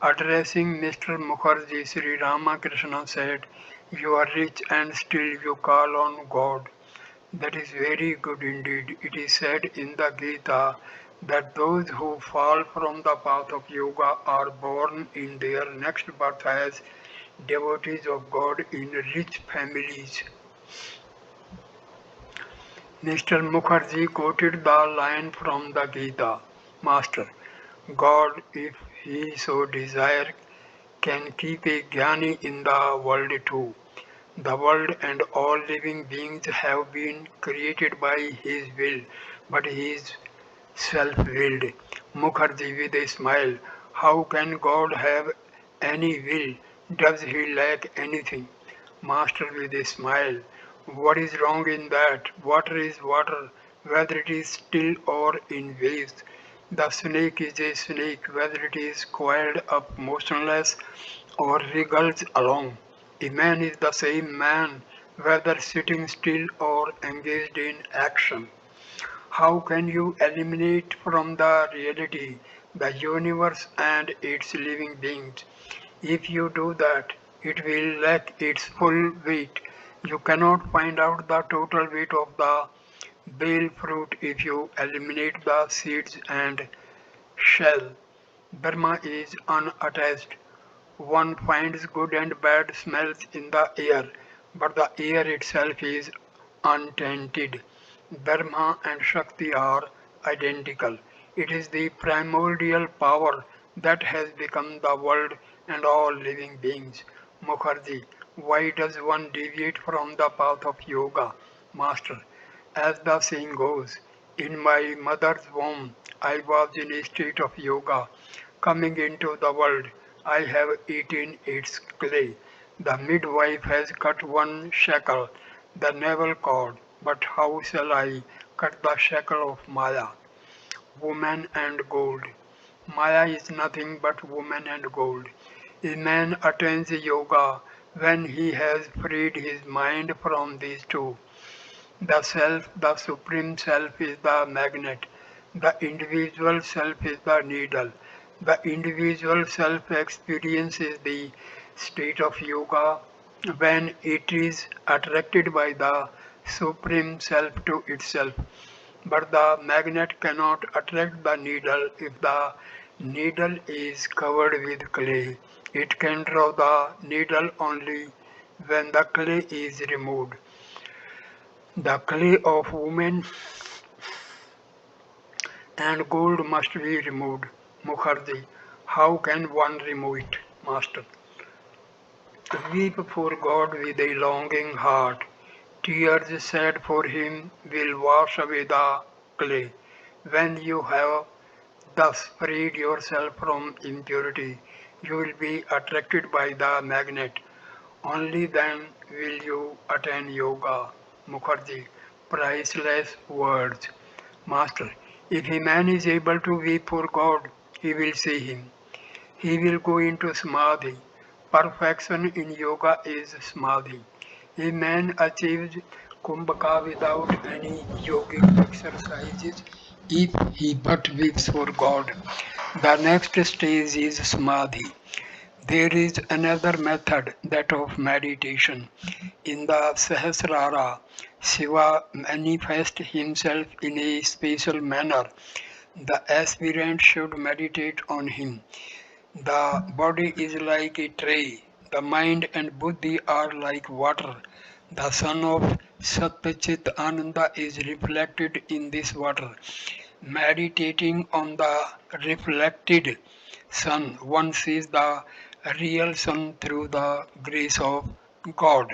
Addressing Mr. Mukherjee, Sri Ramakrishna said, You are rich and still you call on God. That is very good indeed. It is said in the Gita that those who fall from the path of yoga are born in their next birth as devotees of God in rich families. Mr. Mukherjee quoted the line from the Gita, Master, God, if he so desire, can keep a jnani in the world too. The world and all living beings have been created by his will, but he is self-willed. Mukherjee with a smile, how can God have any will? Does he lack anything? Master with a smile, what is wrong in that? Water is water, whether it is still or in waves. The snake is a snake, whether it is coiled up motionless or wriggles along. A man is the same man, whether sitting still or engaged in action. How can you eliminate from the reality the universe and its living beings? If you do that, it will lack its full weight. You cannot find out the total weight of the bale fruit if you eliminate the seeds and shell. Brahma is unattached. One finds good and bad smells in the air, but the air itself is untainted. Brahma and Shakti are identical. It is the primordial power that has become the world and all living beings. Mukherjee, why does one deviate from the path of yoga? Master, as the saying goes, in my mother's womb I was in a state of yoga. Coming into the world, I have eaten its clay. The midwife has cut one shackle, the navel cord, but how shall I cut the shackle of Maya? Woman and gold. Maya is nothing but woman and gold. A man attains yoga when he has freed his mind from these two. The self, the supreme self is the magnet. The individual self is the needle. The individual self experiences the state of yoga when it is attracted by the supreme self to itself. But the magnet cannot attract the needle if the needle is covered with clay. It can draw the needle only when the clay is removed. The clay of women and gold must be removed. Mukherjee, how can one remove it, Master? Weep for God with a longing heart. Tears shed for him will wash away the clay. When you have thus freed yourself from impurity, you will be attracted by the magnet. Only then will you attain yoga. Mukherjee, priceless words. Master, if a man is able to weep for God, he will see him. He will go into samadhi. Perfection in yoga is samadhi. A man achieves kumbhaka without any yogic exercises if he but weeps for God. The next stage is samadhi. There is another method, that of meditation. In the Sahasrara, Shiva manifests himself in a special manner. The aspirant should meditate on him. The body is like a tray, the mind and buddhi are like water. The sun of Satchit Ananda is reflected in this water. Meditating on the reflected sun, one sees the real sun through the grace of God.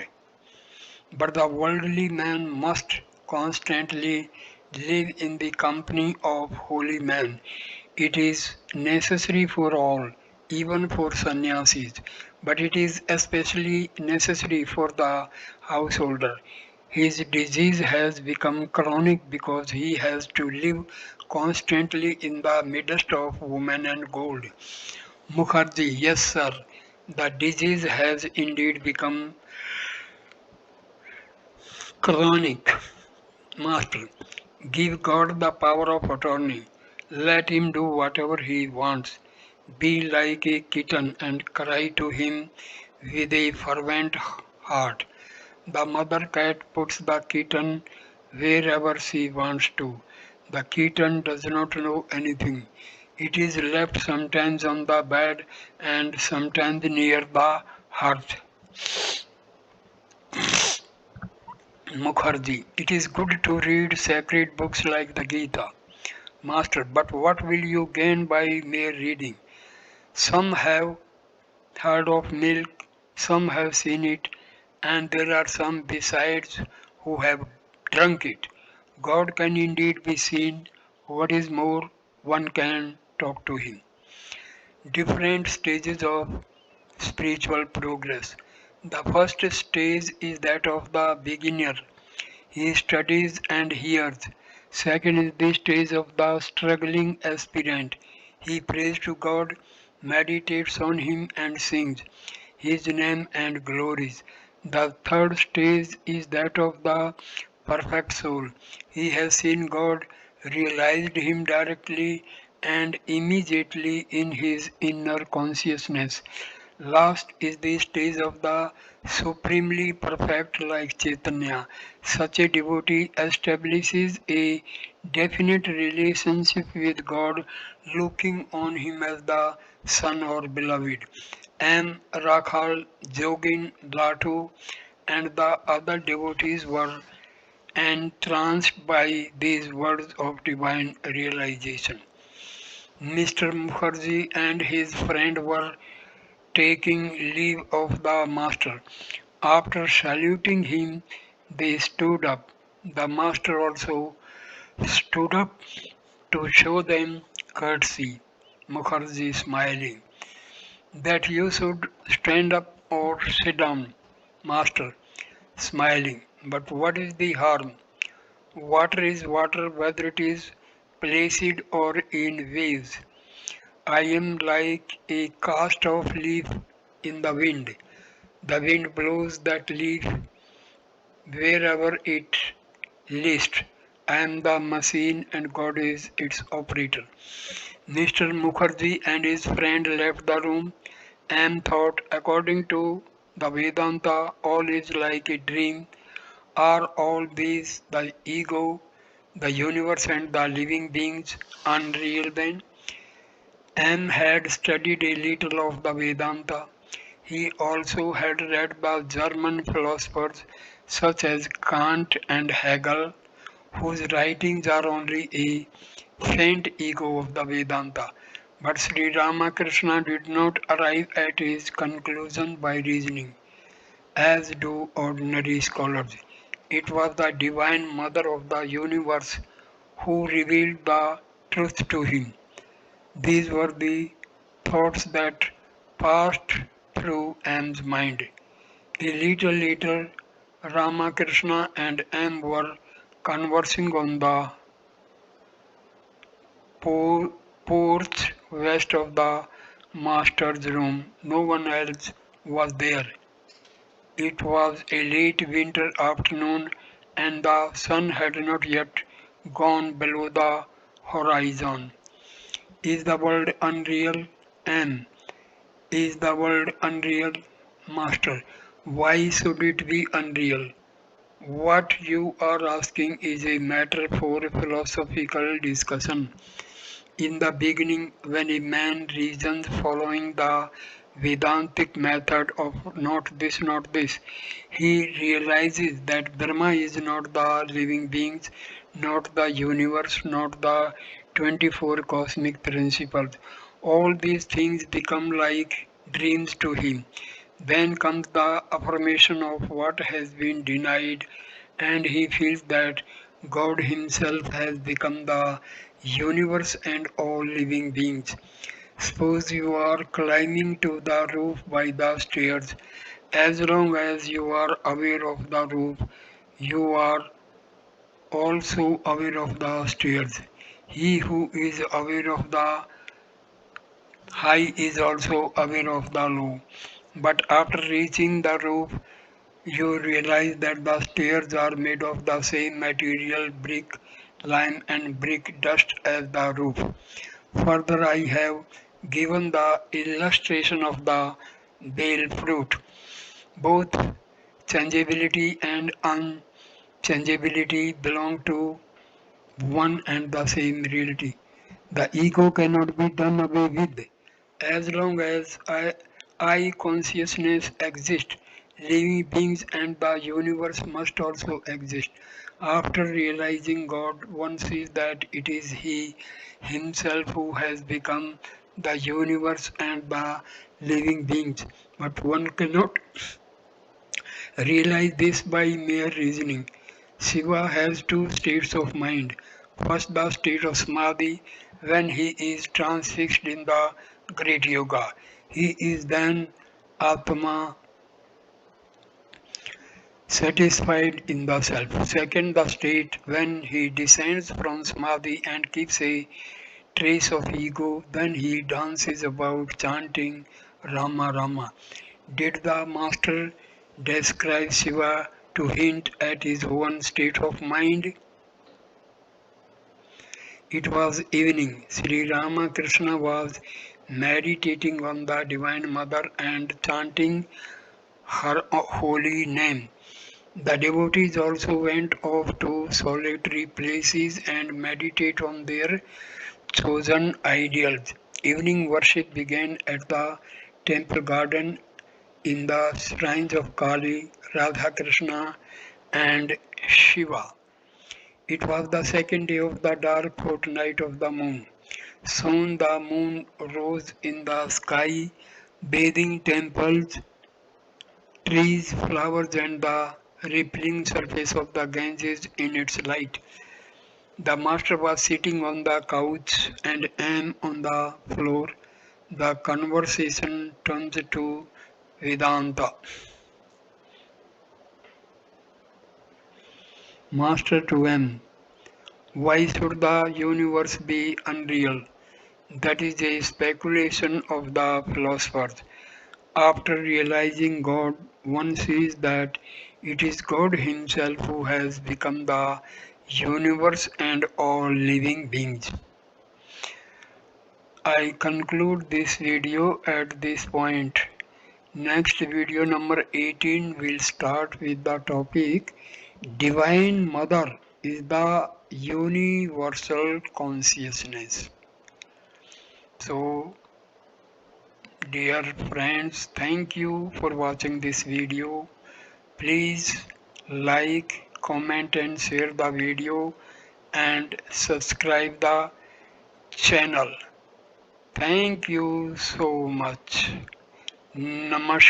But the worldly man must constantly live in the company of holy men. It is necessary for all, even for sannyasis, but it is especially necessary for the householder. His disease has become chronic because he has to live constantly in the midst of women and gold. Mukherjee, yes, sir, the disease has indeed become chronic. Master, give God the power of attorney. Let him do whatever he wants. Be like a kitten and cry to him with a fervent heart. The mother cat puts the kitten wherever she wants to. The kitten does not know anything. It is left sometimes on the bed and sometimes near the hearth. Mukherjee, it is good to read sacred books like the Gita. Master, but what will you gain by mere reading? Some have heard of milk, some have seen it, and there are some besides who have drunk it. God can indeed be seen. What is more, one can talk to him. Different stages of spiritual progress. The first stage is that of the beginner. He studies and hears. Second is the stage of the struggling aspirant. He prays to God, meditates on Him, and sings His name and glories. The third stage is that of the perfect soul. He has seen God, realized Him directly and immediately in his inner consciousness. Last is the stage of the supremely perfect like Chaitanya. Such a devotee establishes a definite relationship with God, looking on Him as the Son or Beloved. M. Rakhal, Jogin, Latu, and the other devotees were entranced by these words of divine realization. Mr. Mukherjee and his friend were taking leave of the master. After saluting him, they stood up. The master also stood up to show them courtesy. Mukherjee smiling. That you should stand up or sit down, master, smiling. But what is the harm? Water is water whether it is placid or in waves. I am like a cast off leaf in the wind. The wind blows that leaf wherever it lists. I am the machine and God is its operator. Mr. Mukherjee and his friend left the room and thought, according to the Vedanta, all is like a dream. Are all these the ego? the universe and the living beings unreal then? M had studied a little of the Vedanta. He also had read the German philosophers such as Kant and Hegel, whose writings are only a faint echo of the Vedanta. But Sri Ramakrishna did not arrive at his conclusion by reasoning, as do ordinary scholars. It was the Divine Mother of the universe who revealed the truth to him. These were the thoughts that passed through M's mind. A little later, Ramakrishna and M were conversing on the porch west of the master's room. No one else was there. It was a late winter afternoon and the sun had not yet gone below the horizon. Is the world unreal? M. Is the world unreal? Master. Why should it be unreal? What you are asking is a matter for philosophical discussion. In the beginning, when a man reasons following the Vedantic method of not this, he realizes that Brahma is not the living beings, not the universe, not the 24 cosmic principles. All these things become like dreams to him. Then comes the affirmation of what has been denied, and he feels that God Himself has become the universe and all living beings. Suppose you are climbing to the roof by the stairs. As long as you are aware of the roof, you are also aware of the stairs. He who is aware of the high is also aware of the low. But after reaching the roof, you realize that the stairs are made of the same material, brick, lime, and brick dust as the roof. Further, I have given the illustration of the bale fruit. Both changeability and unchangeability belong to one and the same reality. The ego cannot be done away with. As long as I consciousness exists, living beings and the universe must also exist. After realizing God, one sees that it is He Himself who has become the universe and the living beings. But one cannot realize this by mere reasoning. Shiva has two states of mind. First, the state of samadhi, when he is transfixed in the great yoga. He is then Atma, satisfied in the self. Second, the state when he descends from samadhi and keeps a trace of ego, then he dances about chanting Rama Rama. Did the master describe Shiva to hint at his own state of mind? It was evening. Sri Ramakrishna was meditating on the Divine Mother and chanting her holy name. The devotees also went off to solitary places and meditate on their chosen ideals. Evening worship began at the temple garden in the shrines of Kali, Radha Krishna, and Shiva. It was the second day of the dark fortnight of the moon. Soon the moon rose in the sky, bathing temples, trees, flowers, and the rippling surface of the Ganges in its light. The master was sitting on the couch and am on the floor. The conversation turns to Vedanta. Master to M. Why should the universe be unreal? That is a speculation of the philosophers. After realizing God, one sees that it is God Himself who has become the universe and all living beings. I conclude this video at this point. Next video number 18 will start with the topic Divine Mother is the universal consciousness. So, dear friends, thank you for watching this video. Please like, comment and share the video and subscribe the channel. Thank you so much. Namaskar.